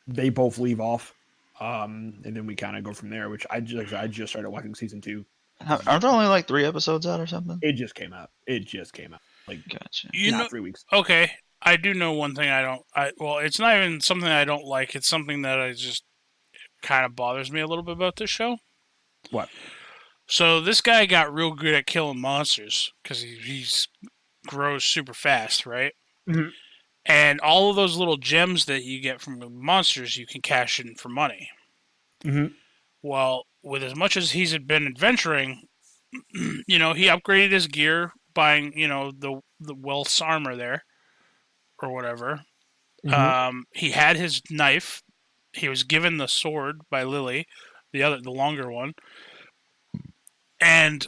they both leave off. And then we kind of go from there, which I just started watching season 2. Aren't there only like 3 episodes out or something? It just came out. Like, Gotcha. not 3 weeks. Okay, I do know one thing well, it's not even something I don't like. It's something that I just kind of bothers me a little bit about this show. What? So this guy got real good at killing monsters because he's grows super fast, right? Mhm. And all of those little gems that you get from the monsters, you can cash in for money. Mhm. Well, with as much as he's been adventuring, he upgraded his gear, buying the Wealth's armor there, or whatever. Mhm. He had his knife. He was given the sword by Lily, the longer one, and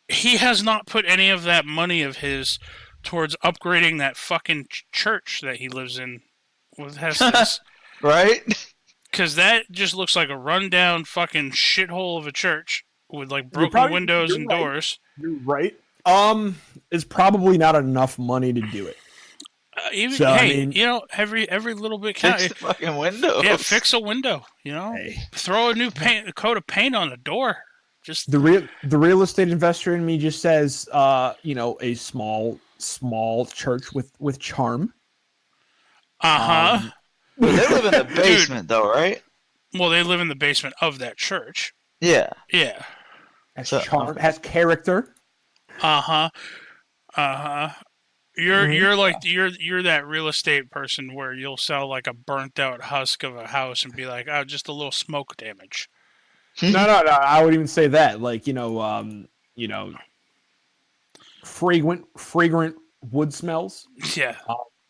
he has not put any of that money of his towards upgrading that fucking church that he lives in with Hestus. Right? Because that just looks like a rundown fucking shithole of a church with like broken windows and doors. You're right. It's probably not enough money to do it. Every little bit counts. Fix the fucking windows. Yeah, fix a window. Hey. Throw a coat of paint on the door. Just The real estate investor in me just says, a small church with charm. But they live in the basement, though, right? Well, they live in the basement of that church. Yeah. Yeah. Has charm, has character. You're like you're that real estate person where you'll sell like a burnt out husk of a house and be like, oh, just a little smoke damage. No. I would even say that, like, fragrant wood smells. Yeah.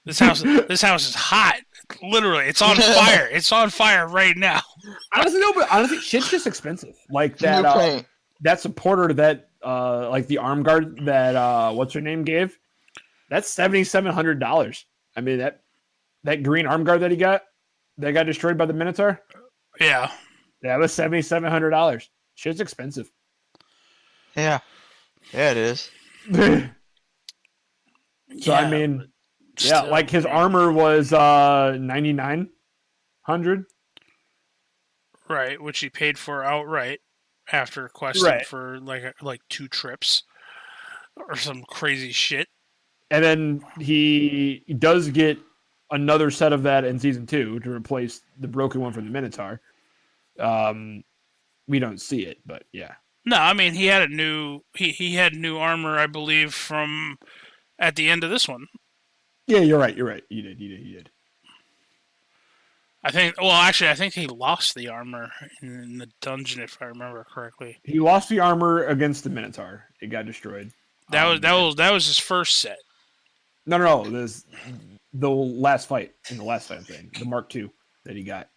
This house is hot. Literally, it's on fire. It's on fire right now. Honestly, shit's just expensive. Like that that supporter that like the arm guard that what's her name gave. That's $7,700. I mean that green arm guard that he got that got destroyed by the Minotaur. Yeah. That was $7,700. Shit's expensive. Yeah. Yeah, it is. So I mean, like his armor was 9,900. Right, which he paid for outright after questing for like 2 trips or some crazy shit. And then he does get another set of that in season 2 to replace the broken one from the Minotaur. We don't see it, but yeah. No, I mean he had he had new armor, I believe, from at the end of this one. Yeah, you're right. You did. I think he lost the armor in the dungeon, if I remember correctly. He lost the armor against the Minotaur. It got destroyed. That was his first set. No. There's the last fight I'm saying, the Mark II that he got.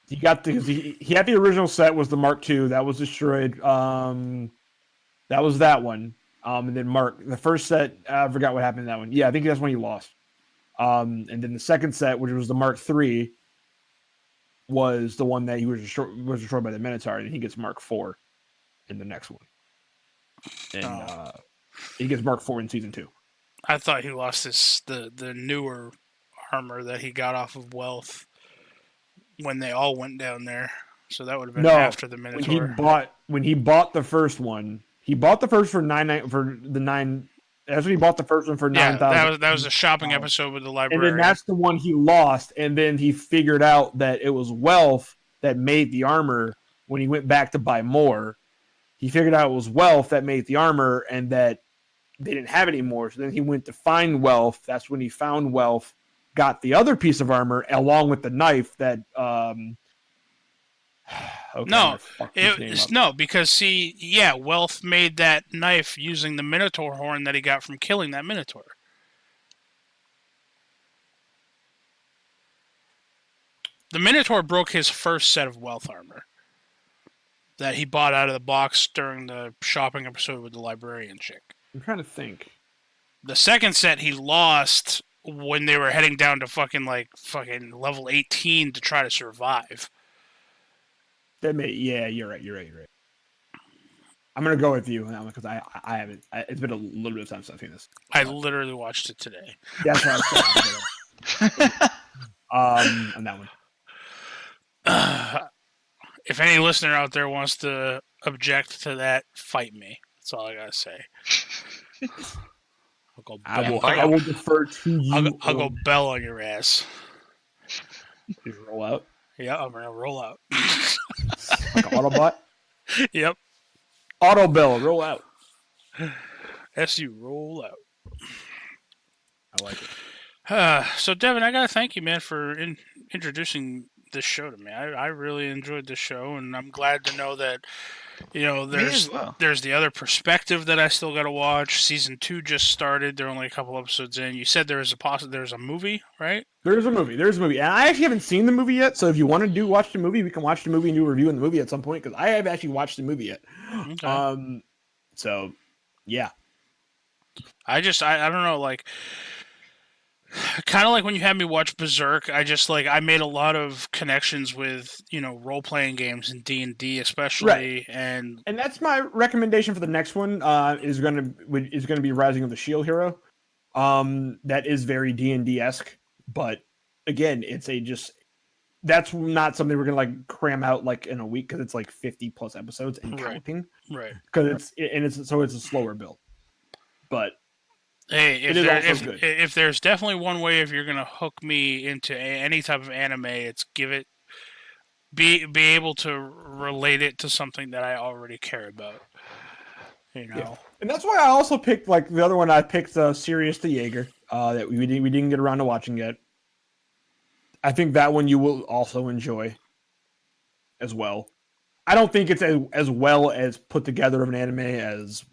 He got he had the original set was the Mark II that was destroyed. That was that one. And then the first set, I forgot what happened in that one. Yeah, I think that's when he lost. And then the second set, which was the Mark III, was the one that he was destroyed by the Minotaur, and he gets Mark IV in the next one. And he gets Mark IV in season 2. I thought he lost the newer armor that he got off of Wealth when they all went down there. So that would have been after the Minotaur. When he bought the first one, he bought the first for $9 for the $9 That's when he bought the first one for Yeah, 9,000. that was a shopping episode with the And librarian. then that's the one he lost, and then he figured out that it was wealth that made the armor when he went back to buy more. He figured out it was wealth that made the armor and that they didn't have it anymore. So then he went to find wealth. That's when he found wealth, got the other piece of armor along with the knife that no, because see, yeah, Wealth made that knife using the Minotaur horn that he got from killing that Minotaur. The Minotaur broke his first set of Wealth armor that he bought out of the box during the shopping episode with the librarian chick. I'm trying to think. The second set he lost when they were heading down to fucking level 18 to try to survive. Yeah, you're right. I'm gonna go with you on that one because I haven't. It's been a little bit of time since I've seen this. I literally watched it today. That's what I was on that one. If any listener out there wants to object to that, fight me. That's all I gotta say. I will defer to you. I'll go bell on your ass. You roll out. Yeah, I'm gonna roll out. Like an Autobot? Yep. Auto bell, roll out. SU, roll out. I like it. So, Devin, I gotta thank you, man, for introducing this show to me. I really enjoyed this show, and I'm glad to know that, there's the other perspective that I still gotta watch. Season 2 just started. They're only a couple episodes in. You said there's a movie, right? There's a movie. And I actually haven't seen the movie yet, so if you want to watch the movie, we can watch the movie and do a review on the movie at some point, because I haven't actually watched the movie yet. Okay. So, yeah. I don't know, like... Kind of like when you had me watch Berserk, I made a lot of connections with, role-playing games and D&D especially, right. And that's my recommendation for the next one, is going to be Rising of the Shield Hero. That is very D&D-esque, but again, that's not something we're going to cram out in a week, because it's 50 plus episodes and counting. Right. Because it's a slower build. But hey, if there's definitely one way, if you're gonna hook me into any type of anime, it's be able to relate it to something that I already care about. Yeah. And that's why I also picked the other one. I picked Sirius the Jaeger that we didn't get around to watching yet. I think that one you will also enjoy as well. I don't think it's as well as put together of an anime as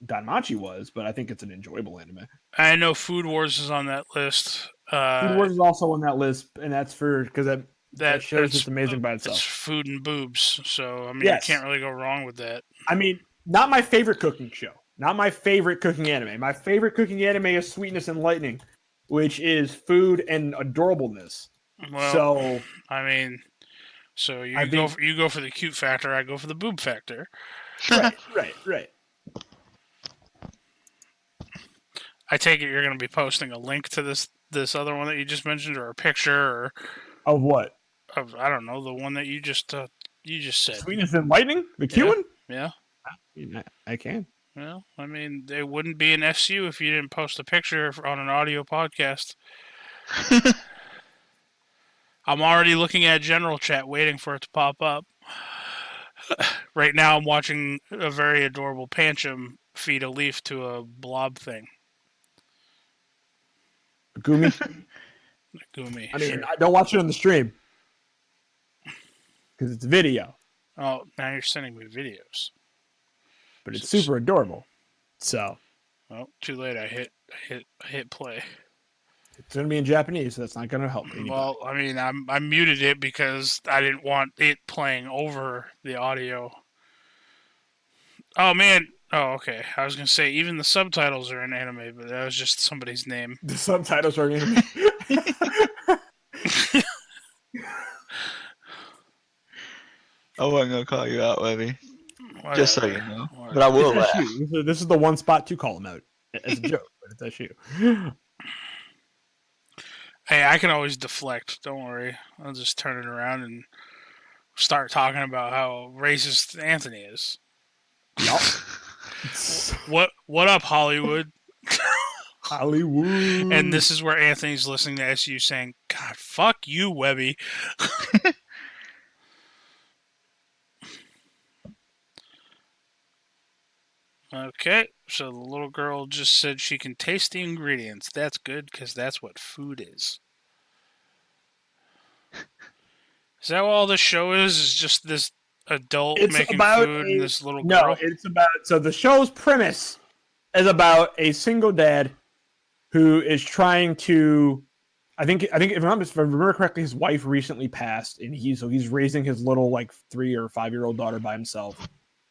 DanMachi was, but I think it's an enjoyable anime. I know Food Wars is on that list. Food Wars is also on that list, and that's because that shows it's amazing by itself. It's food and boobs, so I mean, yes. You can't really go wrong with that. I mean, not my favorite cooking show, not my favorite cooking anime. My favorite cooking anime is Sweetness and Lightning, which is food and adorableness. Well, so I mean, you go for the cute factor, I go for the boob factor. Right. I take it you're going to be posting a link to this other one that you just mentioned, or a picture, of what? I don't know, the one that you just said. Sweetness and Lightning, the cute one. Yeah, I can. Well, I mean, it wouldn't be an SU if you didn't post a picture on an audio podcast. I'm already looking at general chat, waiting for it to pop up. Right now, I'm watching a very adorable Pancham feed a leaf to a blob thing. Gumi. Gumi. I mean, sure. I don't watch it on the stream because it's video. Oh, now you're sending me videos. But it's super adorable. So. Well, too late. I hit play. It's going to be in Japanese, so that's not going to help anybody. Well, I mean, I muted it because I didn't want it playing over the audio. Oh, man. Oh, okay. I was going to say, even the subtitles are in anime, but that was just somebody's name. The subtitles are in anime? I wasn't going to call you out, Webby. Whatever. Just so you know. Whatever. But I will laugh. This is the one spot to call him out. As a joke, but it's SU. Hey, I can always deflect. Don't worry. I'll just turn it around and start talking about how racist Anthony is. Yup. What up, Hollywood? Hollywood. And this is where Anthony's listening to SU saying, God, fuck you, Webby. Okay, so the little girl just said she can taste the ingredients. That's good, because that's what food is. Is that what all this show is? Is just this adult It's making about food and this little no. girl? It's about so the show's premise is about a single dad who is trying to. I think if I remember correctly, his wife recently passed, and he's raising his little like 3 or 5 year old daughter by himself.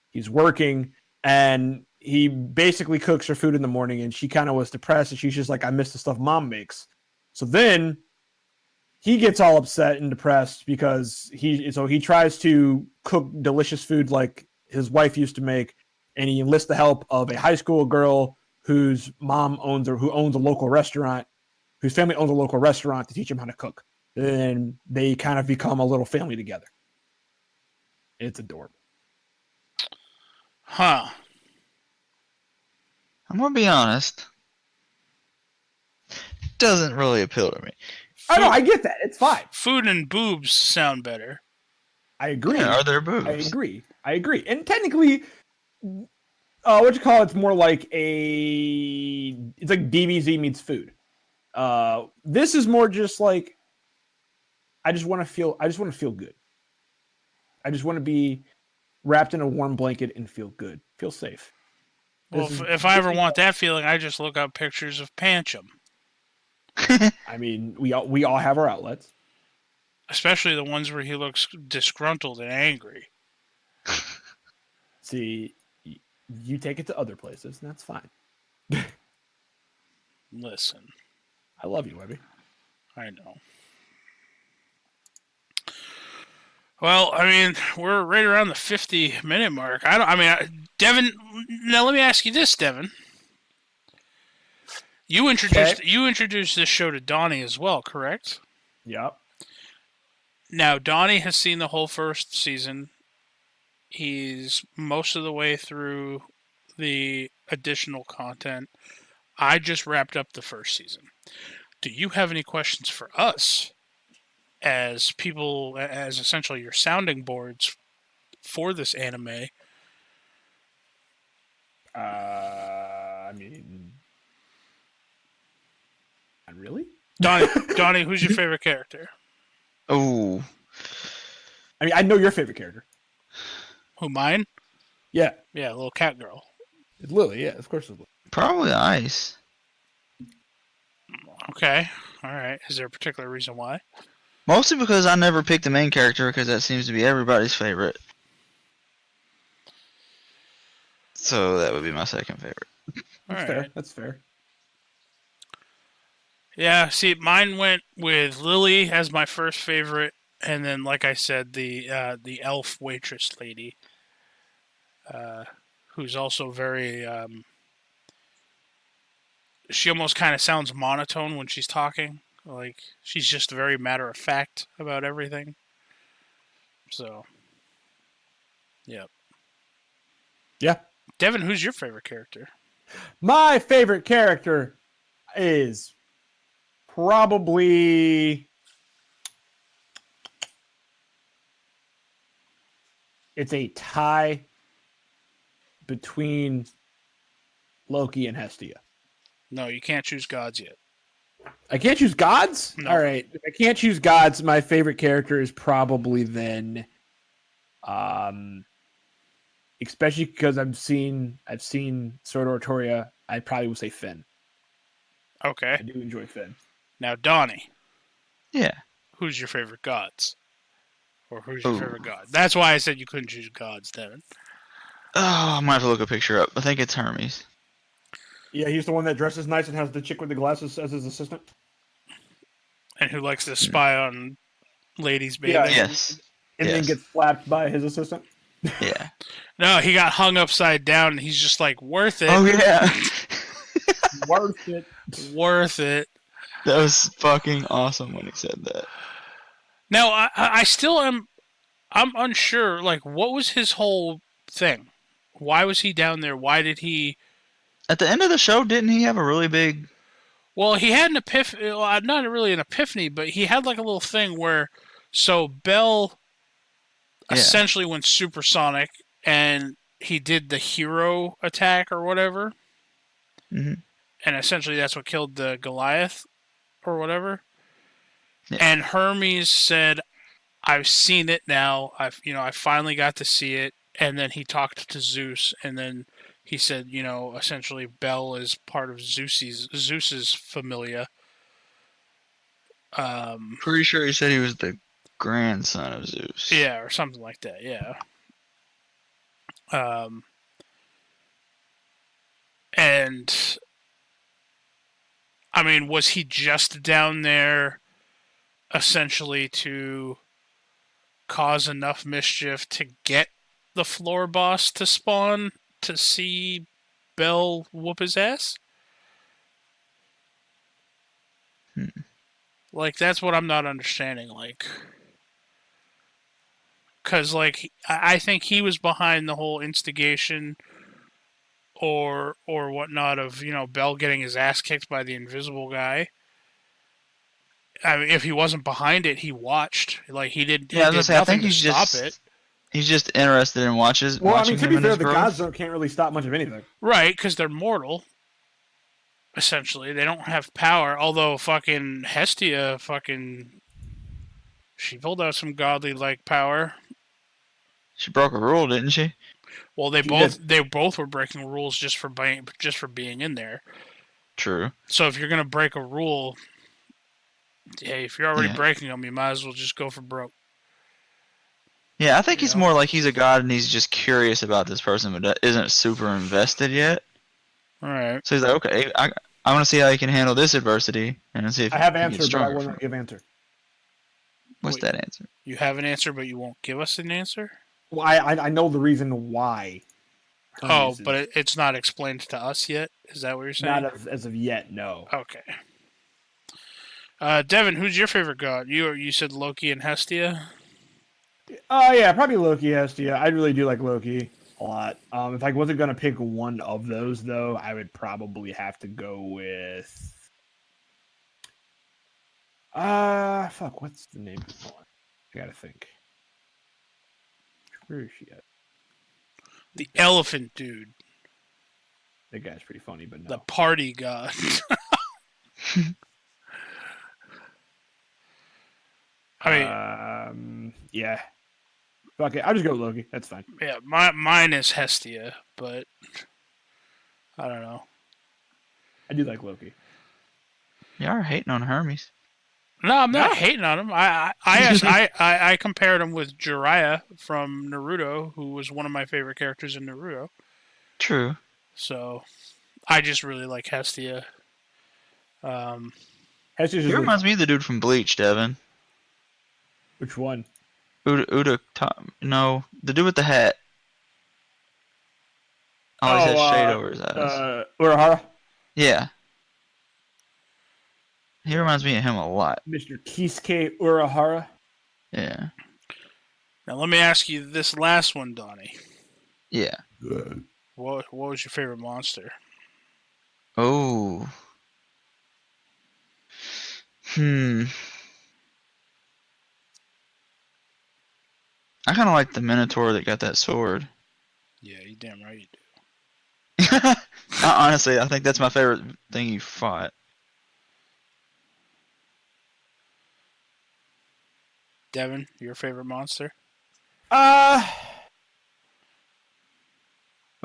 He's working, and he basically cooks her food in the morning, and she kind of was depressed, and she's just like, I miss the stuff mom makes. So then he gets all upset and depressed because he tries to cook delicious food like his wife used to make, and he enlists the help of a high school girl whose mom owns a local restaurant, whose family owns a local restaurant to teach him how to cook. And they kind of become a little family together. It's adorable. Huh. I'm gonna be honest. Doesn't really appeal to me. I know, I get that. It's fine. Food and boobs sound better. I agree. Yeah, are there boobs? I agree. And technically, it's more like it's like DBZ meets food. This is more just like I just want to feel good. I just want to be wrapped in a warm blanket and feel good, feel safe. Well, if I ever want that feeling, I just look up pictures of Pancham. I mean, we all have our outlets. Especially the ones where he looks disgruntled and angry. See, you take it to other places, and that's fine. Listen. I love you, Webby. I know. Well, I mean, we're right around the 50-minute mark. Devin, now let me ask you this, Devin. You introduced this show to Donnie as well, correct? Yep. Now, Donnie has seen the whole first season. He's most of the way through the additional content. I just wrapped up the first season. Do you have any questions for us as people, as essentially your sounding boards for this anime? I mean, not really. Donnie, who's your favorite character? Oh, I mean, I know your favorite character. Who, mine? Yeah, Little cat girl. it's Lily. Yeah, of course it's Lily. probably Ice. Okay, all right. Is there a particular reason why? Mostly because I never picked the main character because that seems to be everybody's favorite. So that would be my second favorite. That's fair. That's fair. Yeah, see, mine went with Lily as my first favorite, and then, like I said, the elf waitress lady, who's also very. She almost kind of sounds monotone when she's talking. Like, she's just very matter of fact about everything. So, yeah. Yeah. Devin, who's your favorite character? My favorite character is probably it's a tie between Loki and Hestia. No, you can't choose gods yet. I can't choose gods? No. All right. If I can't choose gods, my favorite character is probably then especially because I've seen Sword Art Oratoria, I probably would say Finn. Okay. I do enjoy Finn. Now, Donnie, Yeah. who's your favorite gods? Or who's your favorite god? That's why I said you couldn't choose gods, Devin. Oh, I might have to look a picture up. I think it's Hermes. Yeah, he's the one that dresses nice and has the chick with the glasses as his assistant. And who likes to spy on ladies' babies. Yeah. Yes. And then Yes. gets slapped by his assistant. Yeah. No, he got hung upside down, and he's just like, worth it. Oh yeah. Worth it. Worth it. That was fucking awesome when he said that. Now, I still am. I'm unsure. Like, what was his whole thing? Why was he down there? Why did he? At the end of the show, didn't he have a really big? Well, he had an epiphany. Well, not really an epiphany, but he had like a little thing where, so Bell Yeah. essentially went supersonic, and he did the hero attack or whatever, hmm and essentially that's what killed the Goliath or whatever. Yeah. And Hermes said, "I've seen it now. I finally got to see it." And then he talked to Zeus, and then he said, essentially Bell is part of Zeus's familia. Pretty sure he said he was the grandson of Zeus. Yeah, or something like that. Yeah. And I mean, was he just down there essentially to cause enough mischief to get the floor boss to spawn to see Bell whoop his ass? Like, that's what I'm not understanding. Like, because, like, I think he was behind the whole instigation or whatnot of, Bell getting his ass kicked by the invisible guy. I mean, if he wasn't behind it, he watched. Like, he did. Yeah, I was gonna say, I think to he's stop just it. he's just interested in watching Well, I mean, to him be in fair, his the growth. gods can't really stop much of anything. Right, because they're mortal. Essentially, they don't have power. Although fucking Hestia, she pulled out some godly like power. She broke a rule, didn't she? Well, they both were breaking rules just for being in there. True. So if you're gonna break a rule, hey, if you're already Yeah. breaking them, you might as well just go for broke. Yeah, I think You he's know? more like he's a god and he's just curious about this person, but isn't super invested yet. All right. So he's like, okay, I want to see how he can handle this adversity and see if I have he gets answered, but I stronger will from not it. give answer. What's Wait. that answer? You have an answer, but you won't give us an answer. Well, I know the reason why. Oh, Hermes but is it's not explained to us yet. Is that what you're saying? not as of yet. No. Okay. Devin, who's your favorite god? You said Loki and Hestia. Oh yeah, probably Loki. Hestia. I really do like Loki a lot. If I wasn't gonna pick one of those though, I would probably have to go with. Fuck. What's the name of the one? I gotta think. Where is she at? The elephant dude. That guy's pretty funny, but The no. party god. I mean, Yeah. Fuck it. I'll just go with Loki. That's fine. yeah, mine is Hestia, but I don't know. I do like Loki. You are hating on Hermes. No, I'm not No. hating on him. I compared him with Jiraiya from Naruto, who was one of my favorite characters in Naruto. True. So I just really like Hestia. Hestia's He just reminds me of the dude from Bleach, Devin. which one? No, the dude with the hat. Always has shade over his eyes. Urahara? Yeah. He reminds me of him a lot. Mr. Kisuke Urahara? Yeah. Now let me ask you this last one, Donnie. Yeah. What was your favorite monster? Oh. I kind of like the Minotaur that got that sword. Yeah, you damn right you do. Honestly, I think that's my favorite thing you fought. Devin, your favorite monster? My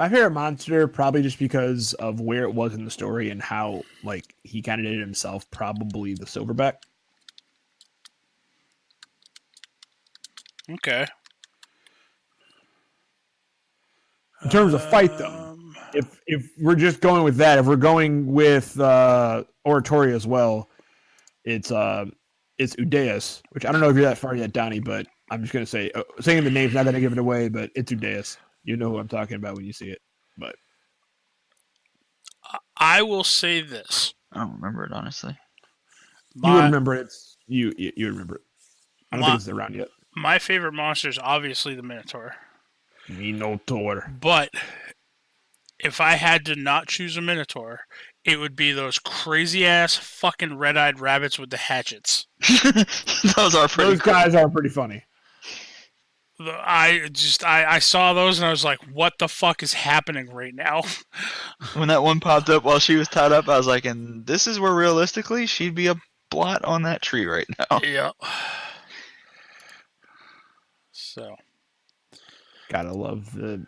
favorite monster, probably just because of where it was in the story and how, like, he kind of did it himself, probably the Silverback. Okay. In terms of fight, though, if we're just going with that, if we're going with oratory as well, it's Udeus, which I don't know if you're that far yet, Donnie, but I'm just gonna say saying the name's not gonna give it away, but it's Udeus. You know who I'm talking about when you see it. But I will say this. I don't remember it, honestly. you would remember it. You remember it. I don't think it's around yet. My favorite monster is obviously the Minotaur. Minotaur. But if I had to not choose a Minotaur, it would be those crazy ass fucking red-eyed rabbits with the hatchets. Those are pretty Those cool. guys are pretty funny. I saw those and I was like, what the fuck is happening right now? When that one popped up while she was tied up, I was like, and this is where realistically she'd be a blot on that tree right now. Yeah. So. Gotta love the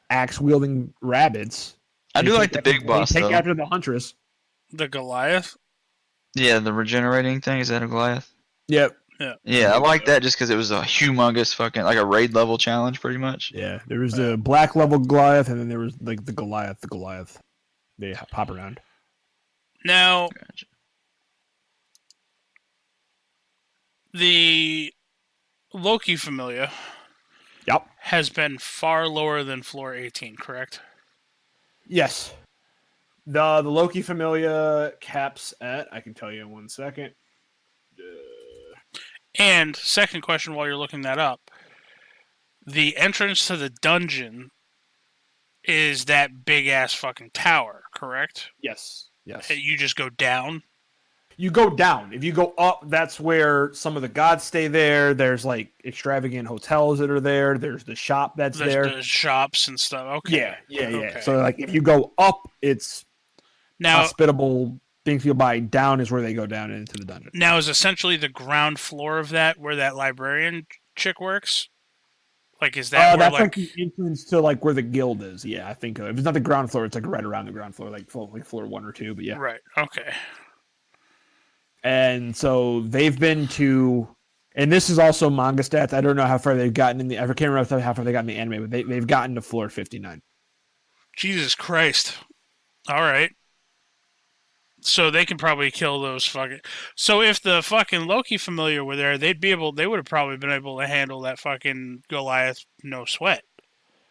axe wielding rabbits. I do like the big boss They though. take after the huntress. The Goliath? Yeah, the regenerating thing, is that a Goliath? Yep. Yeah, I like that just because it was a humongous fucking, like a raid level challenge pretty much. Yeah. There was the black level Goliath, and then there was like the Goliath. They pop around. Now, Gotcha. the Loki Familia Yep. has been far lower than floor 18, correct? Yes. The Loki Familia caps at, I can tell you in 1 second. And second question while you're looking that up, the entrance to the dungeon is that big ass fucking tower, correct? Yes. Yes. You just go down. You go down. If you go up, that's where some of the gods stay there. There's like extravagant hotels that are there. There's the shop that's There's there. the shops and stuff. Okay. Yeah. Okay. So like if you go up, it's Now, hospitable things you'll buy. Down is where they go down into the dungeon. now is essentially the ground floor of that where that librarian chick works? Like, is that where, That's like... like the entrance to like where the guild is. Yeah, I think if it's not the ground floor, it's like right around the ground floor, like floor 1 or 2. But yeah. Right. Okay. And so they've been to, and this is also manga stats. I don't know how far they've gotten in the. I can't remember how far they got in the anime, but they've gotten to floor 59. Jesus Christ. All right. So they can probably kill those fucking... So if the fucking Loki Familiar were there, they would have probably been able to handle that fucking Goliath no sweat.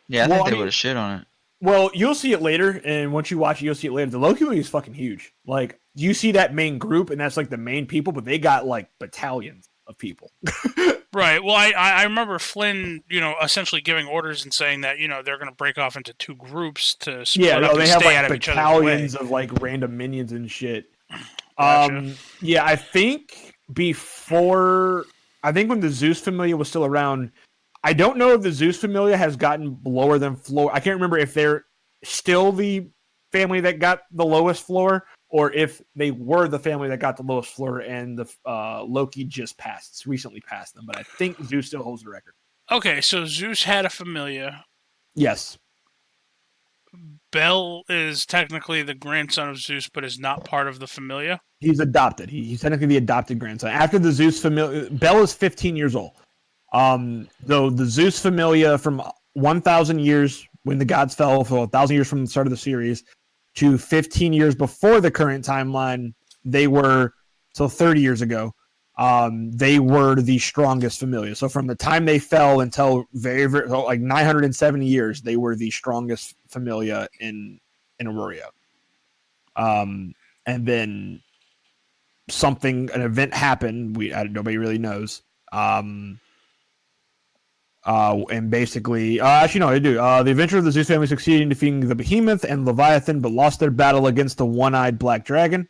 Yeah, I Well, think I they mean- would have shit on it. Well, you'll see it later, and once you watch it, you'll see it later. The Loki movie is fucking huge. Like, you see that main group, and that's like the main people, but they got like battalions of people. Right. Well, I remember Flynn, essentially giving orders and saying that, they're going to break off into 2 groups to split Yeah, up no, and they have stay like out of each other's way. battalions of like random minions and shit. Gotcha. Yeah, I think when the Zeus Familia was still around, I don't know if the Zeus Familia has gotten lower than floor. I can't remember if they're still the family that got the lowest floor, or if they were the family that got the lowest floor, and the Loki just recently passed them. But I think Zeus still holds the record. Okay, so Zeus had a Familia. Yes. Bel is technically the grandson of Zeus, but is not part of the Familia. He's adopted. He's technically the adopted grandson. After the Zeus Familia, Bel is 15 years old. Though the Zeus Familia from 1,000 years when the gods fell, for 1,000 years from the start of the series, to 15 years before the current timeline, they were, so 30 years ago, they were the strongest Familia. So from the time they fell until very, very, like 970 years, they were the strongest Familia in Aurora. And then an event happened. Nobody really knows. And basically, actually, no, they do. The adventure of the Zeus family succeeded in defeating the Behemoth and Leviathan, but lost their battle against the one-eyed black dragon.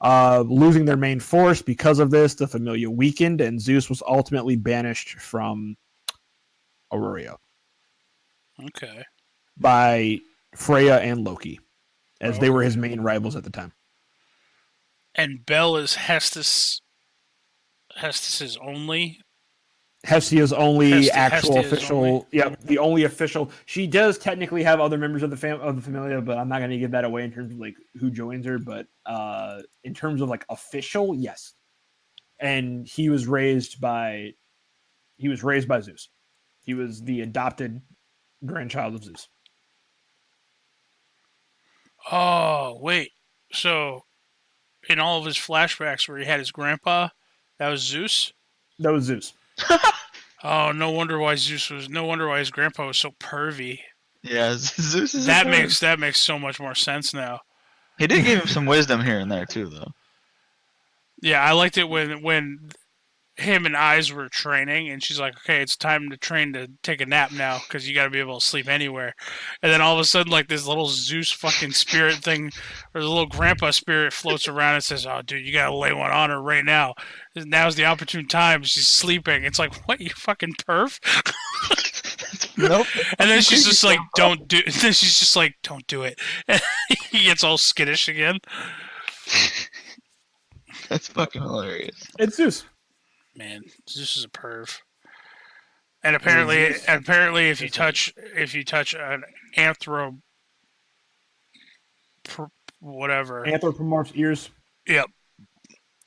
Losing their main force because of this, the Familia weakened, and Zeus was ultimately banished from Aurora Okay. by Freya and Loki, as they were his main rivals at the time. And Bel is Hestus's only. Hestia's only actual Hestia's official, only. the only official. She does technically have other members of the Familia, but I'm not going to give that away in terms of like who joins her. But in terms of like official, yes. And he was raised by Zeus. He was the adopted grandchild of Zeus. Oh, wait. So, in all of his flashbacks where he had his grandpa, that was Zeus? That was Zeus. Oh, no wonder why his grandpa was so pervy. Yeah, Zeus is That makes so much more sense now. He did give him some wisdom here and there too, though. Yeah, I liked it when him and Eyes were training, and she's like, "Okay, it's time to train to take a nap now because you got to be able to sleep anywhere." And then all of a sudden, like this little Zeus fucking spirit thing, or the little grandpa spirit floats around and says, "Oh, dude, you gotta lay one on her right now. Now's the opportune time. She's sleeping." It's like, what, you fucking perv? Nope. And then she's just like, "Don't do." Then she's just like, "Don't do it." And he gets all skittish again. That's fucking hilarious. It's Zeus. Man, Zeus is a perv. And apparently, if you touch an whatever, Anthropomorph's ears. yep.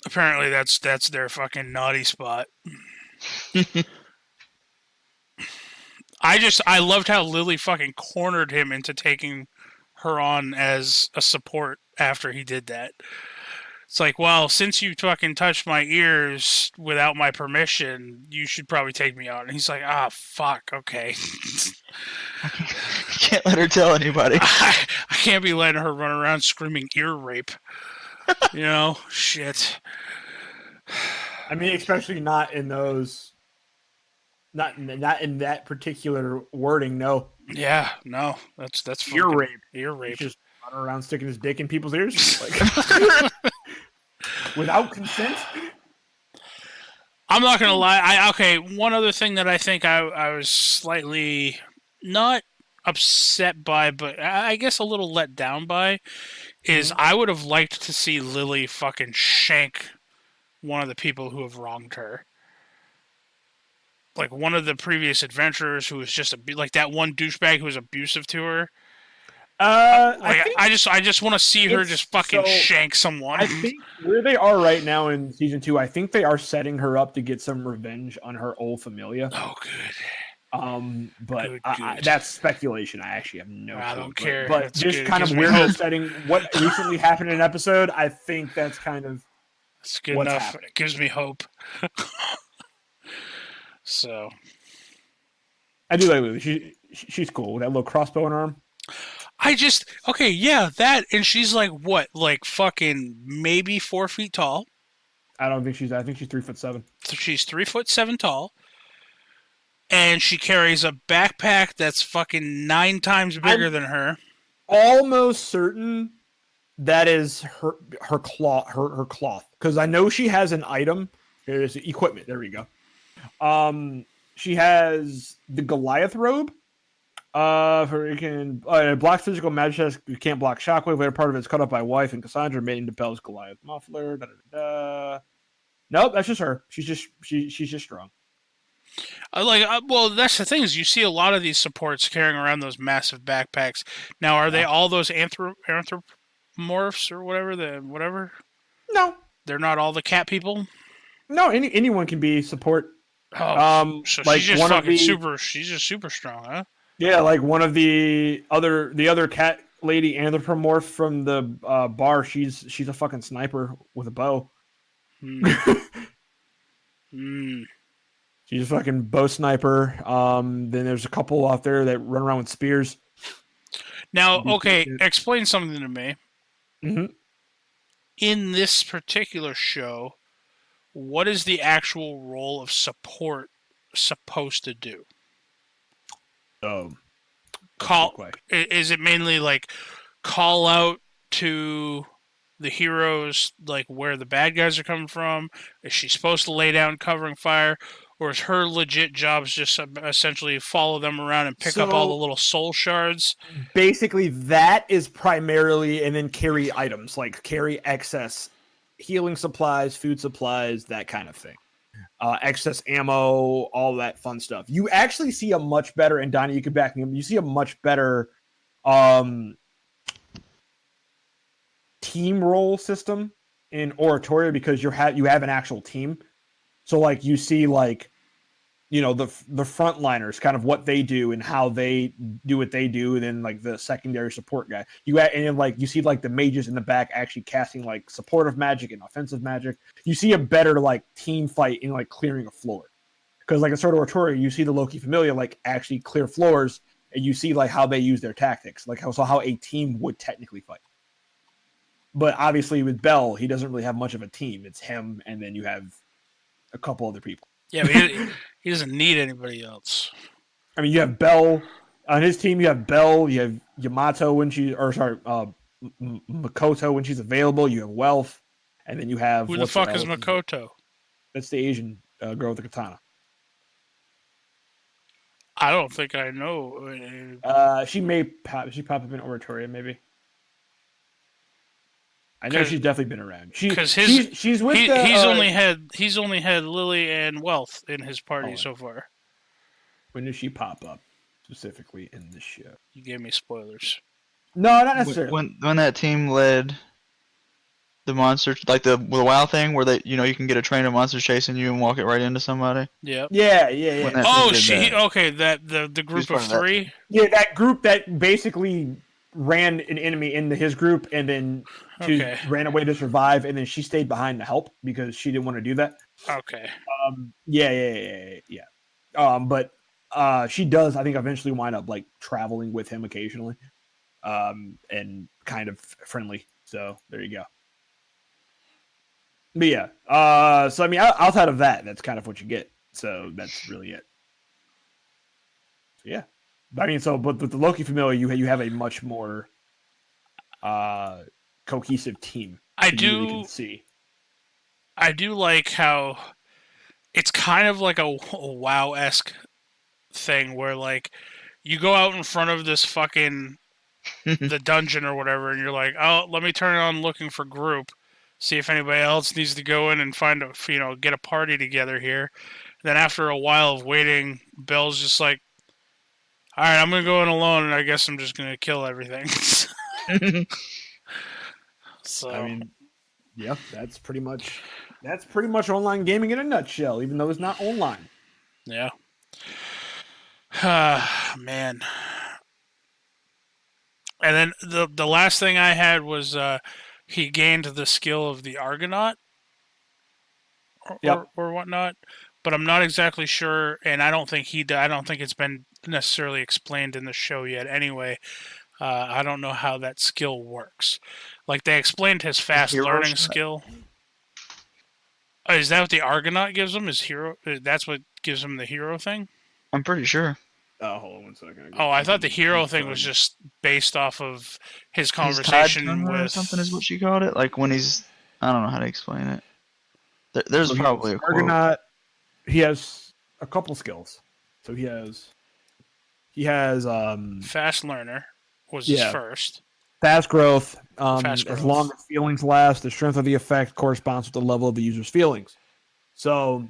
Apparently, that's their fucking naughty spot. I loved how Lily fucking cornered him into taking her on as a support after he did that. It's like, well, since you fucking touched my ears without my permission, you should probably take me on. And he's like, fuck, okay. I can't let her tell anybody. I can't be letting her run around screaming ear rape. You know, shit. I mean, especially not in those. Not in that particular wording. No. Yeah, no, that's Ear rape. Ear rape. He's just running around sticking his dick in people's ears, like without consent. I'm not gonna lie. One other thing that I think I was slightly not upset by, but I guess a little let down by, is I would have liked to see Lily fucking shank one of the people who have wronged her. Like one of the previous adventurers who was just like that one douchebag who was abusive to her. I just want to see her just fucking shank someone. I think where they are right now in season 2, I think they are setting her up to get some revenge on her old familia. Oh, good. But Good. that's speculation. I actually have no. I clue. don't care. But That's just good. kind of Gives me weird hope. setting what recently happened in an episode. I think that's kind of It's good what's enough. happening. It gives me hope. So I do like Lily. She's cool with that little crossbow in her arm. that, and she's like what, like fucking maybe 4 feet tall. I think she's 3'7". So she's 3'7" tall, and she carries a backpack that's fucking 9 times bigger than her. Almost certain that is her cloth, because I know she has an item. There's equipment. There we go. She has the Goliath robe. For it can block physical magic. You can't block shockwave. Later part of it's cut up by wife and Cassandra. Maiden dispels Goliath muffler. Nope, that's just her. She's just strong. Well, that's the thing is you see a lot of these supports carrying around those massive backpacks. Now, are they all those anthropomorphs or whatever? No, they're not all the cat people. No, anyone can be support. Oh, so like she's just one of fucking the, super. She's just super strong, huh? Yeah, like one of the other cat lady anthropomorph from the bar. She's a fucking sniper with a bow. She's a fucking bow sniper. Then there's a couple out there that run around with spears. Now, okay, explain something to me. Mm-hmm. In this particular show, what is the actual role of support supposed to do? Is it mainly like call out to the heroes, like where the bad guys are coming from? Is she supposed to lay down covering fire, or is her legit job just essentially follow them around and pick up all the little soul shards? Basically, that is primarily, and then carry items, like carry excess healing supplies, food supplies, that kind of thing. Excess ammo, all that fun stuff. You actually see a much better, and Donnie, you can back me up, you see a much better team role system in Oratoria because you have an actual team. So like you see like, you know, the frontliners, kind of what they do and how they do what they do, and then like the secondary support guy. You see like the mages in the back actually casting like supportive magic and offensive magic. You see a better like team fight in like clearing a floor, because like in Sword of Oratoria, you see the Loki Familia like actually clear floors, and you see like how they use their tactics, like how a team would technically fight. But obviously with Bell, he doesn't really have much of a team. It's him, and then you have a couple other people. Yeah, but he doesn't need anybody else. I mean, you have Bell on his team. You have Bell. You have Yamato when Makoto when she's available. You have Wealth, and then you have Who the fuck is Makoto? That's the Asian girl with the katana. I don't think I know. She popped up in Oratoria maybe. I know she's definitely been around. She's with he's only had Lily and Wealth in his party so far. When did she pop up specifically in the show? You gave me spoilers. No, not necessarily. When that team led the monster, like the WoW thing, where they you can get a train of monsters chasing you and walk it right into somebody. Yep. Yeah. Oh, the group of 3. Yeah, that group that basically ran an enemy into his group and then ran away to survive, and then she stayed behind to help because she didn't want to do that. Okay. Yeah. But she does, I think, eventually wind up like traveling with him occasionally, and kind of friendly. So there you go. But yeah, so I mean, outside of that, that's kind of what you get. So that's really it. So, yeah, I mean, but with the Loki familiar, you have a much more cohesive team. I can see. I do like how it's kind of like a WoW-esque thing where like you go out in front of this fucking the dungeon or whatever, and you're like, oh, let me turn it on looking for group. See if anybody else needs to go in and find get a party together here. Then after a while of waiting, Bell's just like, all right, I'm going to go in alone, and I guess I'm just going to kill everything. So I mean, yeah, that's pretty much online gaming in a nutshell, even though it's not online. Yeah. Man. And then the last thing I had was he gained the skill of the Argonaut or whatnot, but I'm not exactly sure, and I don't think it's been necessarily explained in the show yet. Anyway, I don't know how that skill works. Like they explained his fast learning skill. Is that what the Argonaut gives him? Is hero? That's what gives him the hero thing? I'm pretty sure. Hold on 1 second. Oh, I thought the hero thing was just based off of his conversation with or something is what she called it. Like when I don't know how to explain it. There's probably a Argonaut. He has a couple skills. So he has fast learner was his first. Fast growth. As long as feelings last, the strength of the effect corresponds with the level of the user's feelings. So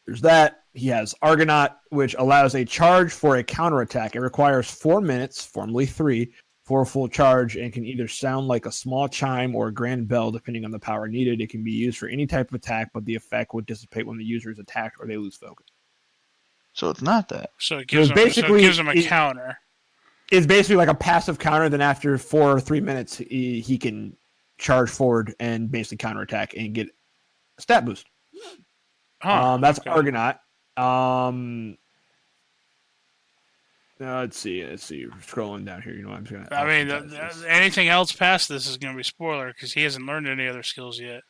there's that. He has Argonaut, which allows a charge for a counterattack. It requires 4 minutes, formerly 3, for a full charge, and can either sound like a small chime or a grand bell, depending on the power needed. It can be used for any type of attack, but the effect would dissipate when the user is attacked or they lose focus. So it's not that. So it gives him a counter. It's basically like a passive counter. Then after 4 or 3 minutes, he can charge forward and basically counterattack and get a stat boost. That's okay. Argonaut. Let's see. Scrolling down here, I'm just gonna. I mean, anything else past this is gonna be spoiler because he hasn't learned any other skills yet.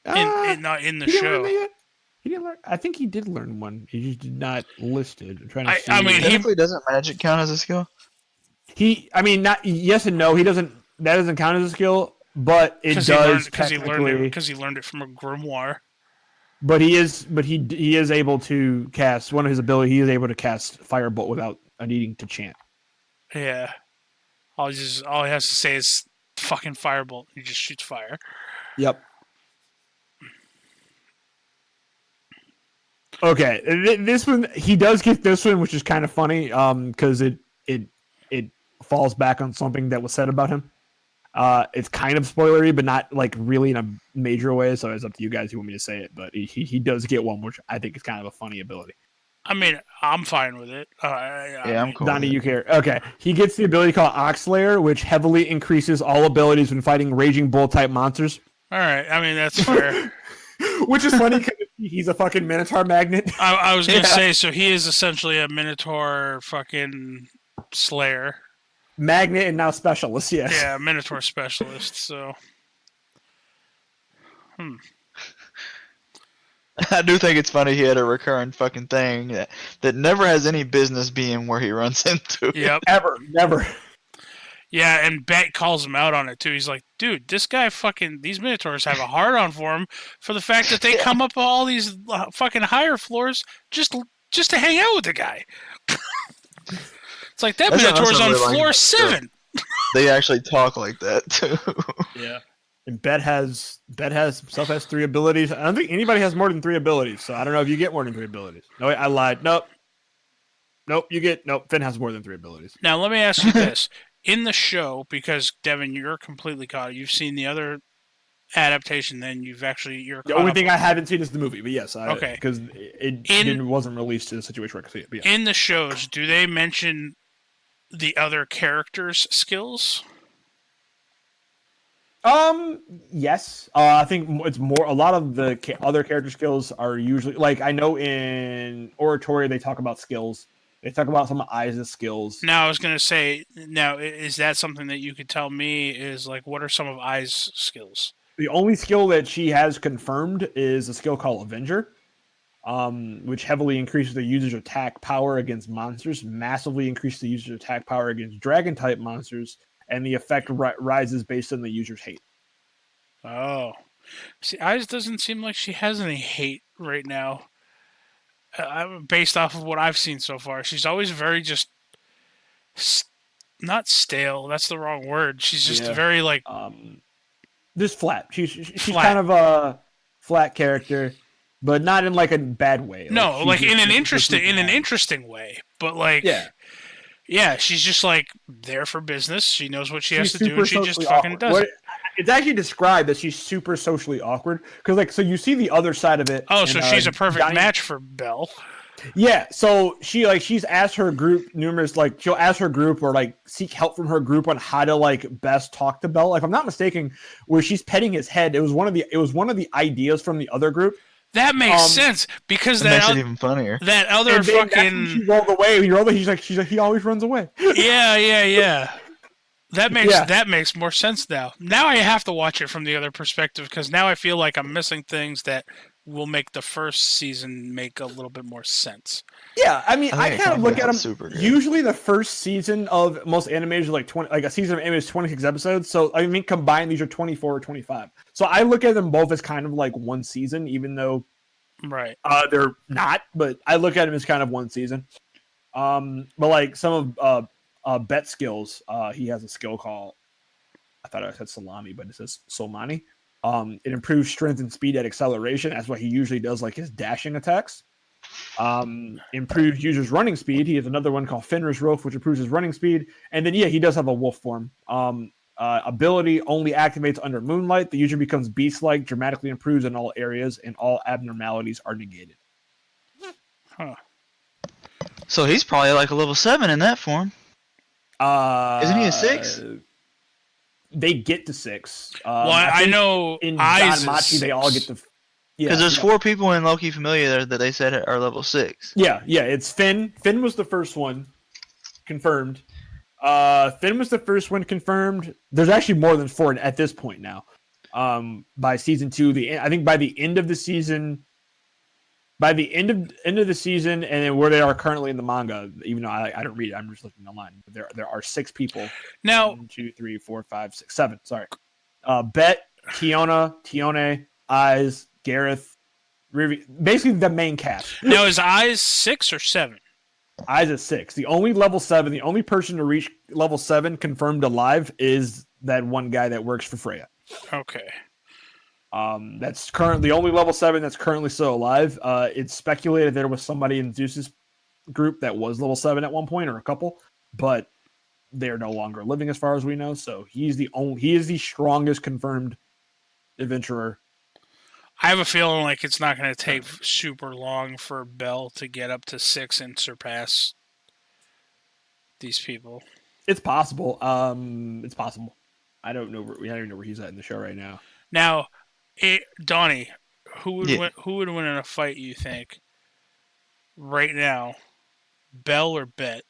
Not in the show. He didn't learn. I think he did learn one. He just did not list it. I'm trying to see. I mean, he doesn't magic count as a skill. Not yes and no. He doesn't. That doesn't count as a skill, but it does because he learned it from a grimoire. But he is able to cast one of his abilities. He is able to cast Firebolt without needing to chant. Yeah, all he has to say is fucking Firebolt. He just shoots fire. Yep. Okay, this one he does get this one, which is kind of funny, because it falls back on something that was said about him. It's kind of spoilery, but not like really in a major way. So it's up to you guys who want me to say it. But he does get one, which I think is kind of a funny ability. I mean, I'm fine with it. I'm cool. Donnie, you care? Okay, he gets the ability called Oxlayer, which heavily increases all abilities when fighting Raging Bull type monsters. All right, I mean that's fair. Which is funny because he's a fucking Minotaur magnet. I was gonna say, so he is essentially a Minotaur fucking slayer. Magnet and now specialist, yes. Yeah, Minotaur specialist, so. I do think it's funny he had a recurring fucking thing that never has any business being where he runs into. Yep. Ever, never. Yeah, and Bet calls him out on it too. He's like, dude, this guy these Minotaurs have a hard on for him for the fact that they come up all these fucking higher floors just to hang out with the guy. It's like that That's Minotaur's on also really floor like 7. They actually talk like that too. Yeah. And Bet himself has 3 abilities. I don't think anybody has more than 3 abilities, so I don't know if you get more than 3 abilities. No, wait, I lied. Nope. Finn has more than 3 abilities. Now let me ask you this: in the show, because Devin, you're completely caught. You've seen the other adaptation. Then you're The caught only up. thing I haven't seen is the movie, but yes, Okay. because it wasn't released to the situation where I could see it. But yeah. In the shows, do they mention the other characters' skills? Yes. I think it's more. A lot of the other character skills are usually like I know in Oratory they talk about skills. They talk about some of Aiza's skills. Now, I was going to say, now, is that something that you could tell me is like, what are some of Ai's skills? The only skill that she has confirmed is a skill called Avenger, which heavily increases the user's attack power against monsters, massively increases the user's attack power against dragon-type monsters, and the effect rises based on the user's hate. Oh. See, Ais doesn't seem like she has any hate right now. Based off of what I've seen so far. She's always very just... not stale, that's the wrong word. She's just very, like... just flat. She's flat. Kind of a flat character, but not in like a bad way. No, like in an interesting way. But like... Yeah, she's just like there for business. She knows what she has to do, and she just fucking does it. It's actually described that she's super socially awkward because, like, so you see the other side of it. Oh, so she's a perfect match for Belle. Yeah, so she's asked her group numerous, like, she'll ask her group or like seek help from her group on how to like best talk to Belle. Like, if I'm not mistaken, where she's petting his head, it was one of the ideas from the other group. That makes sense because that makes it even funnier. That other fucking she rolled away. She's like he always runs away. Yeah. That makes more sense now. Now I have to watch it from the other perspective because now I feel like I'm missing things that will make the first season make a little bit more sense. Yeah, I mean, I kind of look at them. Good. Usually, the first season of most animes are like 20, like a season of anime is 26 episodes. So I mean, combined, these are 24 or 25. So I look at them both as kind of like one season, even though they're not. But I look at them as kind of one season. But like some of Bet skills, he has a skill called, I thought I said salami, but it says Solmani. It improves strength and speed at acceleration. That's what he usually does, like his dashing attacks. Improves user's running speed. He has another one called Fenrir's Rope, which improves his running speed. And then, he does have a wolf form. Ability only activates under moonlight. The user becomes beast-like, dramatically improves in all areas, and all abnormalities are negated. Huh. So he's probably like a level 7 in that form. Isn't he a 6? They get to 6. Well, I know in DanMachi they all get to. Because there's 4 people in Loki Familia that they said are level 6. Yeah. It's Finn. Finn was the first one confirmed. Finn was the first one confirmed. There's actually more than 4 at this point now. By season 2, I think by the end of the season. By the end of the season, and then where they are currently in the manga, even though I don't read it, I'm just looking online. There are 6 people. Now 1, 2, 3, 4, 5, 6, 7. Sorry, Bet, Tione, Eyes, Gareth, basically the main cast. Now is Eyes 6 or 7? Eyes is 6. The only level 7, the only person to reach level 7 confirmed alive is that one guy that works for Freya. Okay. That's currently the only level 7 that's currently still alive. It's speculated there was somebody in Zeus's group that was level 7 at one point, or a couple, but they're no longer living as far as we know. So he is the strongest confirmed adventurer. I have a feeling like it's not going to take super long for Belle to get up to 6 and surpass these people. It's possible. It's possible. I don't know. I don't even know where he's at in the show right now. Now, Donnie, who would win in a fight? You think right now, Belle or Bet?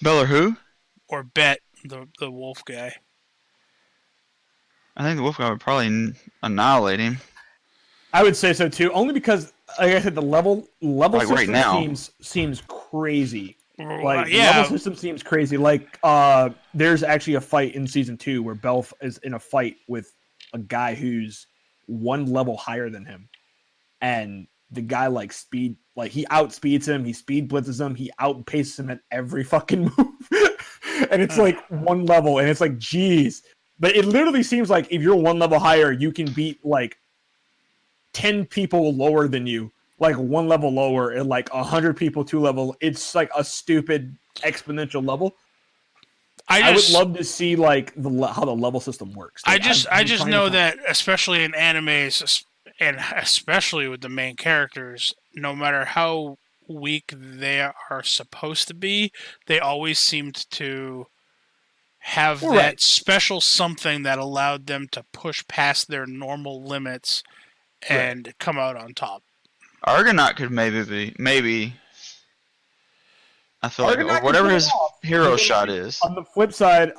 Belle or who? Or Bet, the wolf guy. I think the Wolf Guy would probably annihilate him. I would say so too, only because, like I said, the level Like system right now. seems crazy. Like the yeah, level system seems crazy. Like there's actually a fight in season 2 where Belf is in a fight with a guy who's one level higher than him, and the guy like he outspeeds him, he speed blitzes him, he outpaces him at every fucking move, and it's like one level, and it's like, geez. But it literally seems like if you're one level higher, you can beat like 10 people lower than you, like one level lower, and like 100 people 2 level. It's like a stupid exponential level. I would love to see like how the level system works. Like, I just know that, especially in animes, and especially with the main characters, no matter how weak they are supposed to be, they always seemed to have that special something that allowed them to push past their normal limits and come out on top. Argonaut could maybe. I feel Argonaut like, or whatever his hero Because shot is. On the flip side,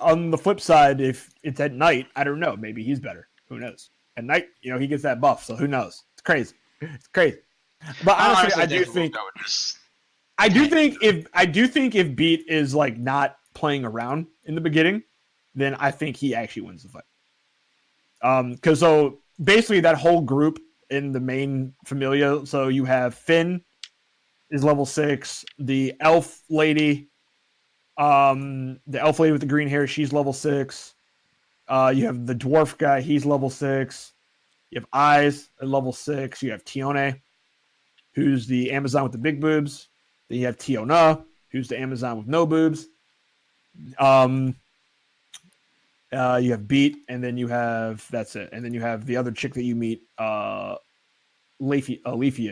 if it's at night, I don't know. Maybe he's better. Who knows? At night, he gets that buff, so who knows? It's crazy. It's crazy. But honestly, I do think if Beat is like not playing around in the beginning, then I think he actually wins the fight. Because so basically that whole group in the main Familia, so you have Finn is level 6, the elf lady with the green hair, she's level 6. You have the dwarf guy, he's level 6. You have Eyes at level 6. You have Tione, who's the Amazon with the big boobs. Then you have Tiona, who's the Amazon with no boobs. You have Beat, and then that's it. And then you have the other chick that you meet, Leafia,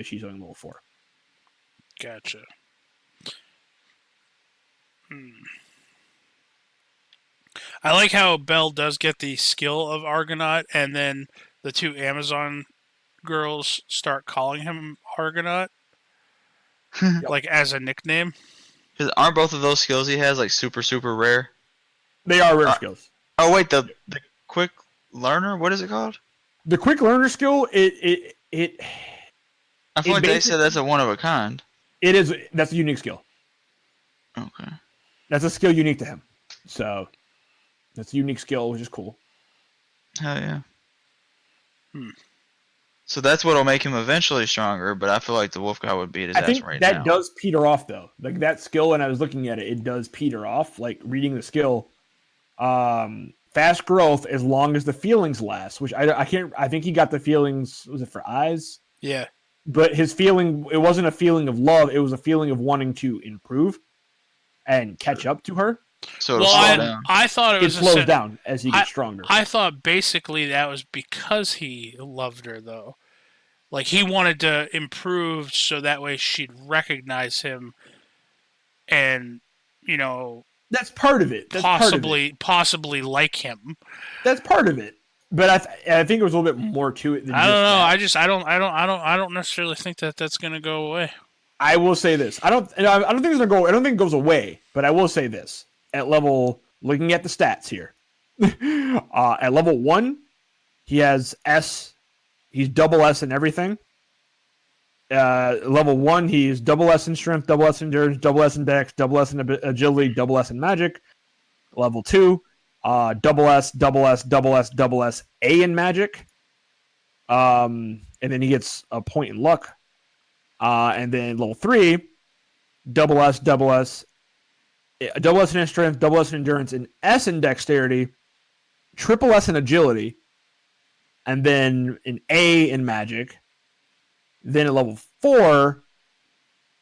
she's only level 4. Gotcha. I like how Belle does get the skill of Argonaut, and then the 2 Amazon girls start calling him Argonaut, like as a nickname. Because aren't both of those skills he has like super rare? They are rare skills. Oh wait, the quick learner. What is it called? The quick learner skill. I feel like they said that's a one of a kind. It is. That's a unique skill. Okay. That's a skill unique to him. So that's a unique skill, which is cool. Hell yeah. So that's what'll make him eventually stronger, but I feel like the wolf guy would beat his ass right now. That does peter off though. Like that skill, when I was looking at it, it does peter off. Like reading the skill, fast growth as long as the feelings last. Which I can't. I think he got the feelings. Was it for Eyes? Yeah. But his feeling, it wasn't a feeling of love. It was a feeling of wanting to improve and catch up to her. So it'll slow down. I thought it slows down as he gets stronger. I thought basically that was because he loved her, though. Like, he wanted to improve so that way she'd recognize him and, that's part of it. Possibly like him. That's part of it. But I think it was a little bit more to it than I don't know. That. I don't necessarily think that that's going to go away. I will say this. I don't think it's gonna go. I don't think it goes away. But I will say this: looking at the stats here, at level 1, he has S. He's double S in everything. Level 1, he's double S in strength, double S in endurance, double S in dex, double S in agility, double S in magic. Level 2, double S, double S, double S, double S, A in magic. And then he gets a point in luck. And then level 3, double S in strength, double S in endurance, and S in dexterity, triple S in agility, and then an A in magic. Then at level 4,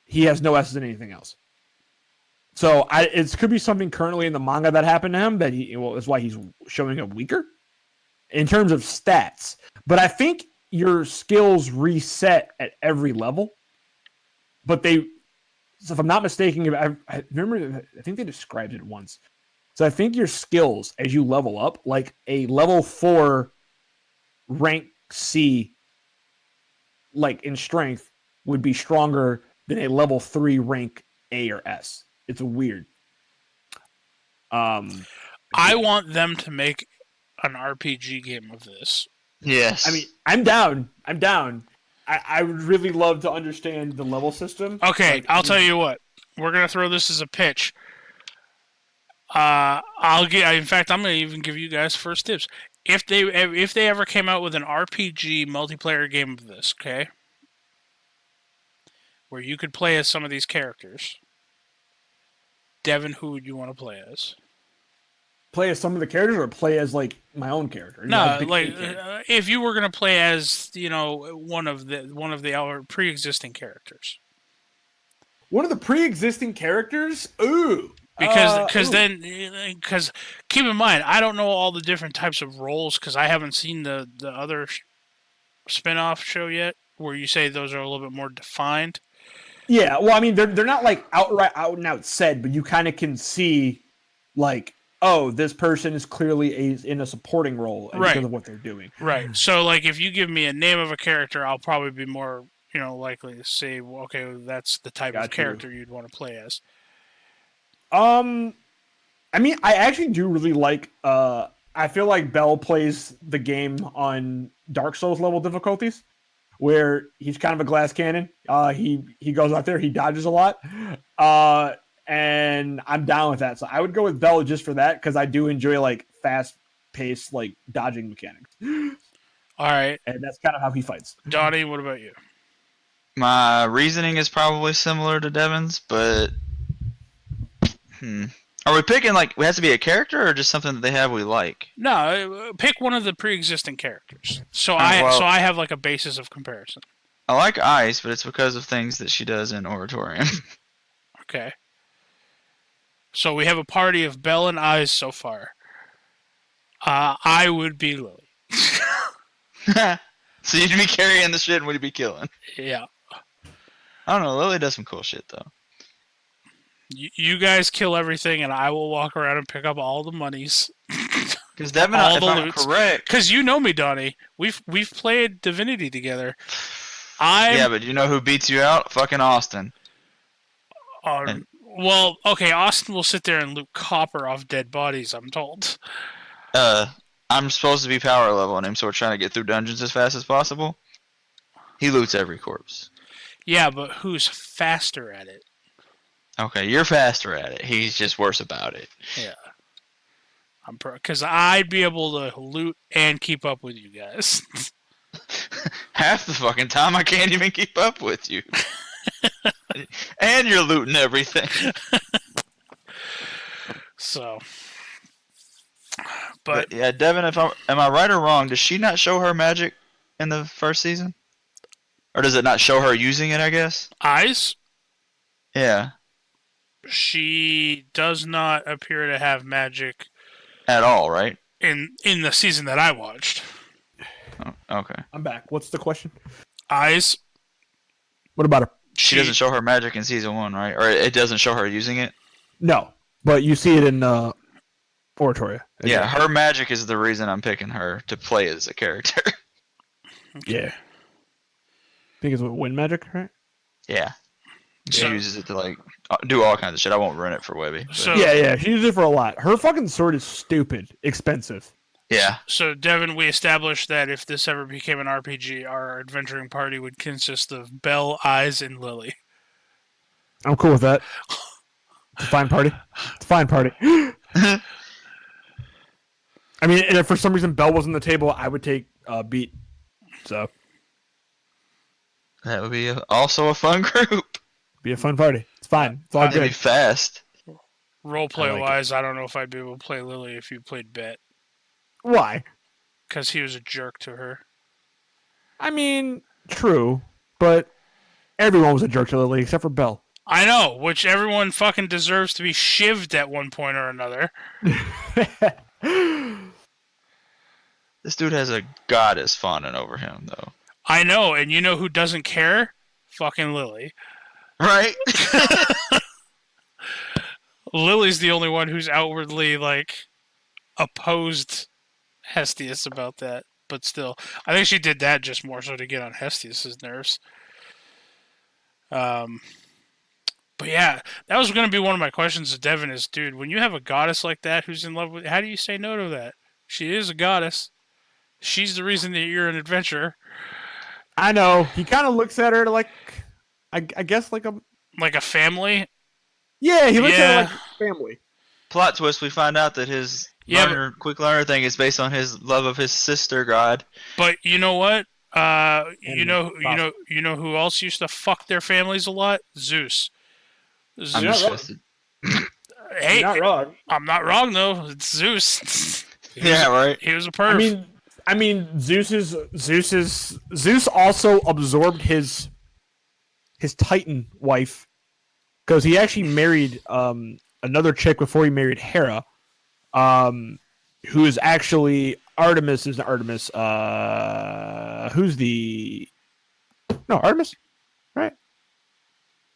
he has no S's in anything else. So it could be something currently in the manga that happened to him that's why he's showing up weaker in terms of stats. But I think your skills reset at every level. But so if I'm not mistaken, I remember, I think they described it once. So I think your skills as you level up, like a level 4 rank C, like in strength, would be stronger than a level 3 rank A or S. It's weird. I want them to make an RPG game of this. Yes. I mean, I'm down. I would really love to understand the level system. Okay, Like, I'll tell you what. We're gonna throw this as a pitch. In fact, I'm gonna even give you guys first tips. If they ever came out with an RPG multiplayer game of this, okay, where you could play as some of these characters, Devin, who would you want to play as? play as some of the characters or play as like my own character? No, Big like character? if you were gonna play as one of the pre-existing characters. One of the pre-existing characters. Ooh. Because ooh. keep in mind, I don't know all the different types of roles because I haven't seen the other spin-off show yet where you say those are a little bit more defined. Yeah, well, I mean, they're not like outright out and out said, but you kind of can see, like, oh, this person is clearly in a supporting role Right. because of what they're doing. Right. So, like, if you give me a name of a character, I'll probably be more, likely to say, well, okay, that's the type of character you'd want to play as. I mean, I actually do really like. I feel like Bell plays the game on Dark Souls level difficulties, where he's kind of a glass cannon. He goes out there, he dodges a lot, and I'm down with that. So I would go with Bell just for that because I do enjoy like fast paced like dodging mechanics. All right, and that's kind of how he fights. Donnie, what about you? My reasoning is probably similar to Devin's, but are we picking like it has to be a character or just something that they have we like? No, pick one of the pre-existing characters. So well, I have like a basis of comparison. I like Ice, but it's because of things that she does in Oratorium. Okay. So we have a party of Bell and Eyes so far. I would be Lily. So you'd be carrying the shit and we'd be killing. Yeah. I don't know. Lily does some cool shit though. You guys kill everything, and I will walk around and pick up all the monies. Because Devin, all if the I'm loots. correct, because you know me, Donnie. We've played Divinity together. Yeah, but you know who beats you out? Fucking Austin. Well, okay, Austin will sit there and loot copper off dead bodies, I'm told. I'm supposed to be power leveling him, so we're trying to get through dungeons as fast as possible. He loots every corpse. Yeah, but who's faster at it? Okay, you're faster at it. He's just worse about it. Yeah. Because I'd be able to loot and keep up with you guys. Half the fucking time I can't even keep up with you. And you're looting everything. So, but yeah, Devin, am I right or wrong? Does she not show her magic in the first season, or does it not show her using it? I guess. Eyes. Yeah. She does not appear to have magic At all, right? in the season that I watched. Oh, okay. I'm back. What's the question? Eyes. What about her? She doesn't show her magic in season 1, right? Or it doesn't show her using it? No, but you see it in Oratoria. Yeah, her magic is the reason I'm picking her to play as a character. Yeah. I think it's what, wind magic, right? Yeah. She uses it to like do all kinds of shit. I won't ruin it for Webby. So, Yeah, she uses it for a lot. Her fucking sword is stupid expensive. Yeah. So, Devin, we established that if this ever became an RPG, our adventuring party would consist of Belle, Eyes, and Lily. I'm cool with that. It's a fine party. It's a fine party. I mean, and if for some reason Belle was on the table, I would take Beat. So That would be also a fun group. be a fun party. It's fine. It's all It'd be good. fast. Roleplay wise, I don't know if I'd be able to play Lily if you played Bet. Why? Because he was a jerk to her. I mean, true, but everyone was a jerk to Lily except for Belle. I know, which everyone fucking deserves to be shivved at one point or another. This dude has a goddess fawning over him, though. I know, and you know who doesn't care? Fucking Lily. Right? Lily's the only one who's outwardly, like, opposed Hestius about that. But still, I think she did that just more so to get on Hestius's nerves. But yeah, that was going to be one of my questions to Devin is, dude, when you have a goddess like that who's in love with, how do you say no to that? She is a goddess. She's the reason that you're an adventurer. I know. He kind of looks at her like, I guess like a. Like a family. Yeah, he looks Yeah. at her like family. Plot twist: we find out that his quick learner thing is based on his love of his sister god. But you know what? You know who else used to fuck their families a lot? Zeus. I'm You're not interested. Hey, You're not wrong. I'm not wrong though. It's Zeus. Yeah, right. He was a perv. I mean, Zeus also absorbed his Titan wife because he actually married another chick before he married Hera, who is actually Artemis. Who's the Artemis, right?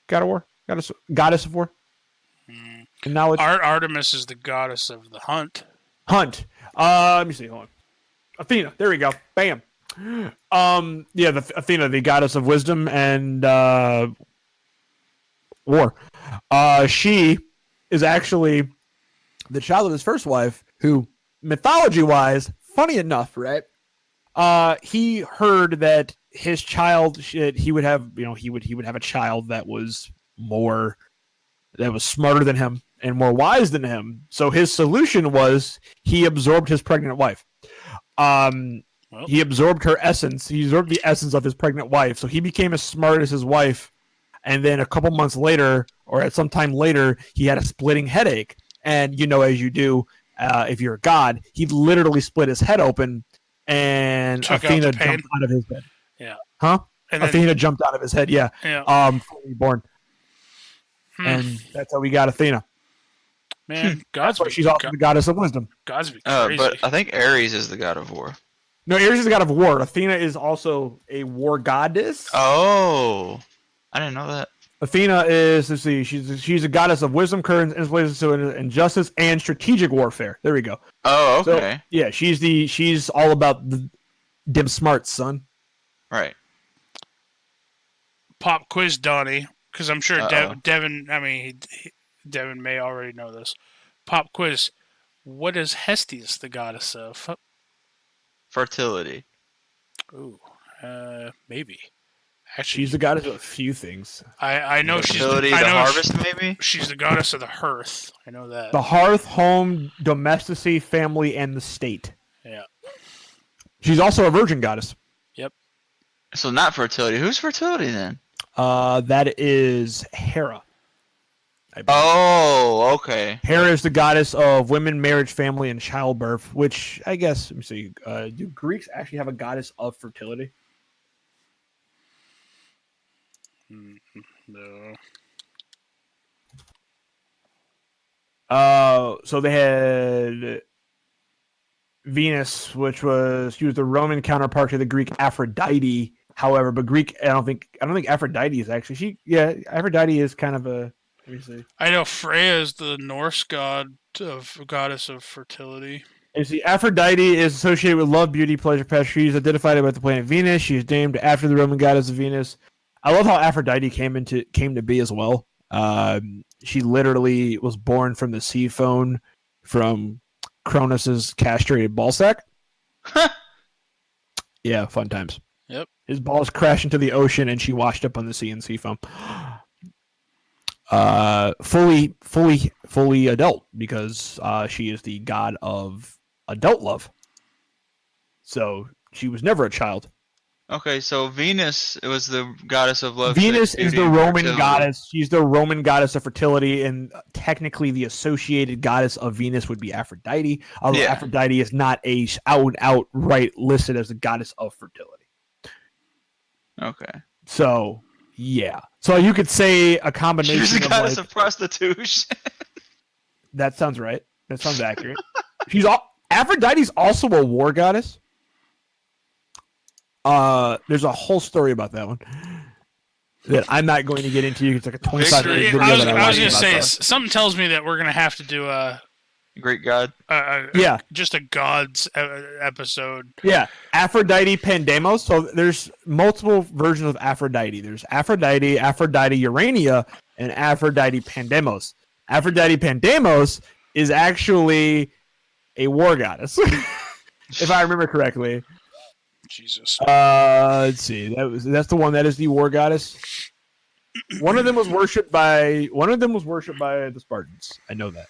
God of War, goddess of war. And now it's Artemis is the goddess of the hunt. Let me see. Hold on. Athena. There we go. Bam. Yeah, Athena, the goddess of wisdom and war. She is actually the child of his first wife, who, mythology-wise, funny enough, right? He heard that his child, he would have a child that was smarter than him and more wise than him. So his solution was he absorbed his pregnant wife. He absorbed her essence. He absorbed the essence of his pregnant wife. So he became as smart as his wife. And then a couple months later, or at some time later, he had a splitting headache. And as you do, if you're a god, he literally split his head open, and Athena jumped out of his head. Yeah. Huh? And Athena jumped out of his head. Yeah. Yeah. Fully born. And that's how we got Athena. Man, she's also the goddess of wisdom. Gods be crazy. But I think Ares is the god of war. No, Ares is the god of war. Athena is also a war goddess. Oh, I didn't know that. Athena is, let's see, she's a goddess of wisdom, courage, and justice, and strategic warfare. There we go. Oh, okay. So, yeah, she's all about the dim smarts, son. Right. Pop quiz, Donnie, because I'm sure Uh-oh. Devin. I mean, Devin may already know this. Pop quiz. What is Hestia the goddess of? Fertility. Ooh, maybe. Actually, She's the goddess of a few things. I know she's Fertility, the harvest, maybe? She's the goddess of the hearth. I know that. The hearth, home, domesticacy, family, and the state. Yeah. She's also a virgin goddess. Yep. So not fertility. Who's fertility then? That is Hera. Oh, okay. Hera is the goddess of women, marriage, family, and childbirth, which I guess, let me see, do Greeks actually have a goddess of fertility? No. So they had Venus, she was the Roman counterpart to the Greek Aphrodite. However, but Greek, I don't think Aphrodite is actually Aphrodite is kind of a. Let me see. I know Freya is the Norse goddess of fertility. You see, Aphrodite is associated with love, beauty, pleasure, passion. She's identified with the planet Venus. She is named after the Roman goddess of Venus. I love how Aphrodite came to be as well. She literally was born from the sea phone from Cronus's castrated ballsack. Yeah, fun times. Yep. His balls crashed into the ocean, and she washed up on the sea in sea foam. Fully adult, because she is the god of adult love. So she was never a child. Okay, so Venus was the goddess of love. Venus sex, is beauty, the and Roman fertility. goddess. She's the Roman goddess of fertility, and technically the associated goddess of Venus would be Aphrodite. Although Yeah. Aphrodite is not a outright listed as the goddess of fertility. Okay. So yeah, so you could say a combination She's the of goddess like, of prostitution. that sounds right. That sounds accurate. Aphrodite's also a war goddess. There's a whole story about that one that I'm not going to get into. It's like a 25-minute video. I was going to say, something tells me that we're going to have to do Greek god. just a gods episode. Yeah, Aphrodite Pandemos. So there's multiple versions of Aphrodite. There's Aphrodite Urania, and Aphrodite Pandemos. Aphrodite Pandemos is actually a war goddess. if I remember correctly. Jesus. Let's see. That's the one that is the war goddess. One of them was worshipped by the Spartans. I know that.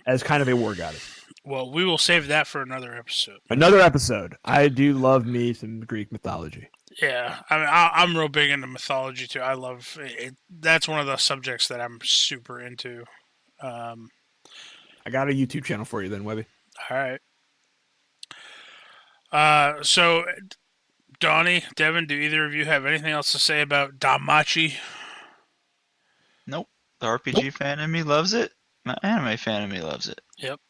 As kind of a war goddess. Well, we will save that for another episode. Another episode. I do love me some Greek mythology. Yeah, I mean, I'm real big into mythology too. I love it. That's one of the subjects that I'm super into. I got a YouTube channel for you then, Webby. All right. So, Donnie, Devin, do either of you have anything else to say about DanMachi? Nope. The RPG fan in me loves it. My anime fan in me loves it. Yep.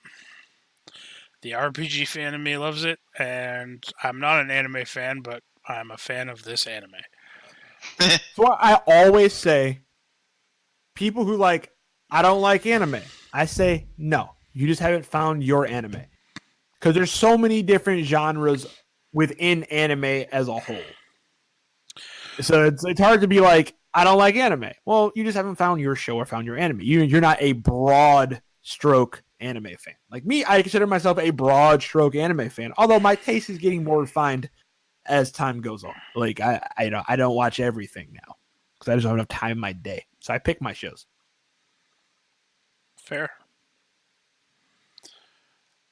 The RPG fan in me loves it, and I'm not an anime fan, but I'm a fan of this anime. So I always say, people who I don't like anime. I say, no, you just haven't found your anime. Because there's so many different genres within anime as a whole. So it's hard to be like, I don't like anime. Well, you just haven't found your show or found your anime. You're not a broad stroke anime fan. Like me, I consider myself a broad stroke anime fan. Although my taste is getting more refined as time goes on. Like I don't watch everything now because I just don't have enough time in my day. So I pick my shows. Fair.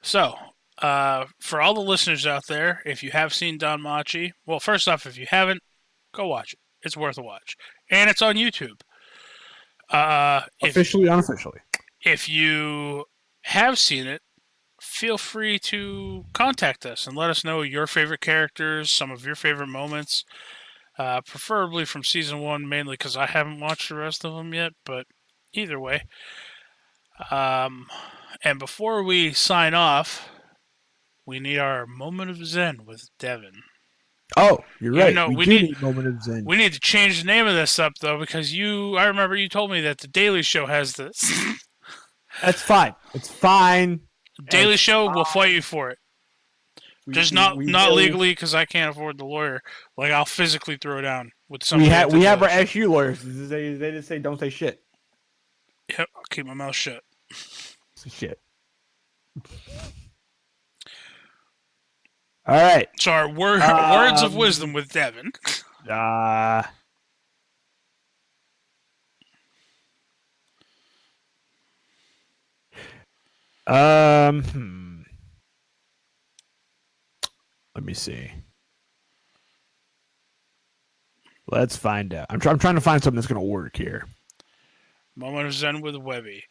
So, for all the listeners out there, if you have seen DanMachi, well, first off, if you haven't, go watch it. It's worth a watch. And it's on YouTube. Officially, unofficially. If you have seen it, feel free to contact us and let us know your favorite characters, some of your favorite moments, preferably from season 1, mainly because I haven't watched the rest of them yet, but either way. And before we sign off, we need our moment of zen with Devin. Oh, you're right. No, we do need moment of zen. We need to change the name of this up, though, because I remember you told me that the Daily Show has this. That's fine. It's fine. Daily Show will fight you for it. Just not really, legally, because I can't afford the lawyer. Like, I'll physically throw down with some. We have our SU lawyers. They just say don't say shit. Yep, I'll keep my mouth shut. Shit. All right. So our words of wisdom with Devin. Let me see. Let's find out. I'm trying to find something that's going to work here. Moment of zen with Webby.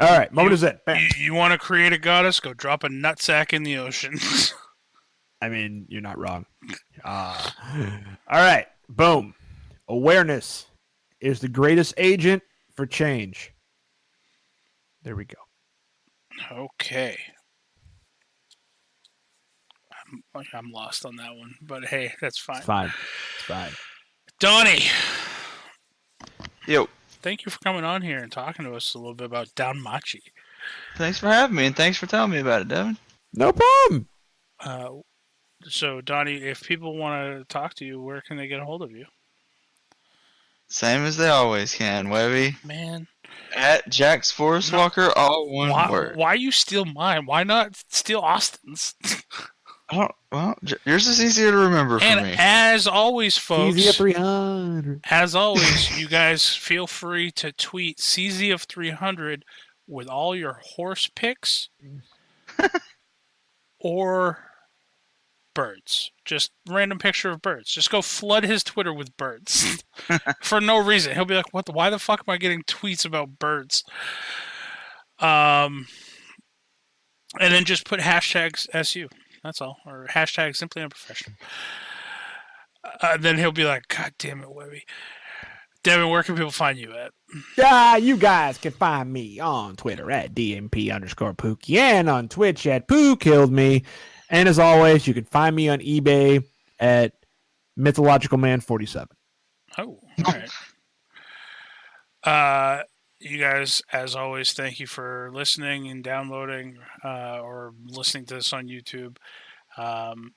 All right, moment of zen. Bam. You want to create a goddess? Go drop a nutsack in the ocean. I mean, you're not wrong. All right, boom. Awareness is the greatest agent for change. There we go. Okay. I'm lost on that one, but hey, that's fine. It's fine. It's fine. Donnie. Yo. Thank you for coming on here and talking to us a little bit about DanMachi. Thanks for having me, and thanks for telling me about it, Devin. No problem. So, Donnie, if people want to talk to you, where can they get a hold of you? Same as they always can, Webby. Man. At Jack's Forest Walker, all one word. Why you steal mine? Why not steal Austin's? Well, yours is easier to remember for me. And as always, folks, Easy of 300. As always, you guys feel free to tweet CZ of 300 with all your horse pics or birds. Just random picture of birds. Just go flood his Twitter with birds for no reason. He'll be like, "What? Why the fuck am I getting tweets about birds?" And then just put hashtags SU. That's all. Or hashtag simply unprofessional. Then he'll be like, God damn it, Webby. Devin, where can people find you at? You guys can find me on Twitter at DMP_Pookie and on Twitch at Poo Killed Me. And as always, you can find me on eBay at Mythological Man 47. Oh, all right. You guys, as always, thank you for listening and downloading or listening to this on YouTube.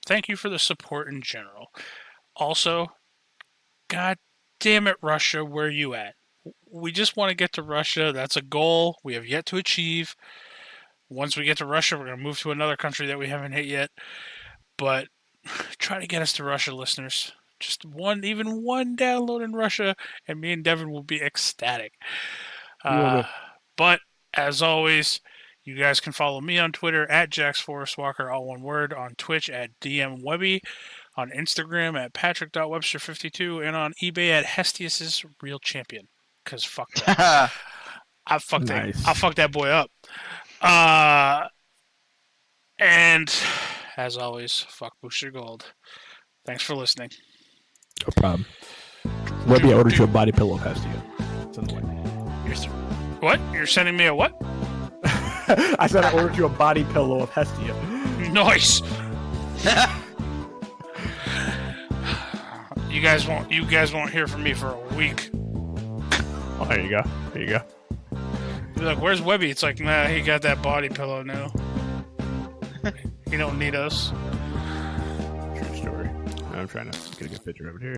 Thank you for the support in general. Also, God damn it, Russia, where you at? We just want to get to Russia. That's a goal we have yet to achieve. once we get to Russia, we're gonna move to another country that we haven't hit yet. But try to get us to Russia, listeners. Just even one download in Russia, and me and Devin will be ecstatic. But as always, you guys can follow me on Twitter at JaxForestWalker, all one word, on Twitch at DMWebby, on Instagram at Patrick.Webster52, and on eBay at Hestius's Real Champion. Because fuck that. I fucked that boy up. And as always, fuck Booster Gold. Thanks for listening. No problem. Webby, I ordered you a body pillow of Hestia. It's on the way. What? You're sending me a what? I said I ordered you a body pillow of Hestia. Nice. You guys won't hear from me for a week. Oh, there you go. There you go. You're like, where's Webby? It's like, nah, he got that body pillow now. He don't need us. True story. I'm trying to get a good picture over here.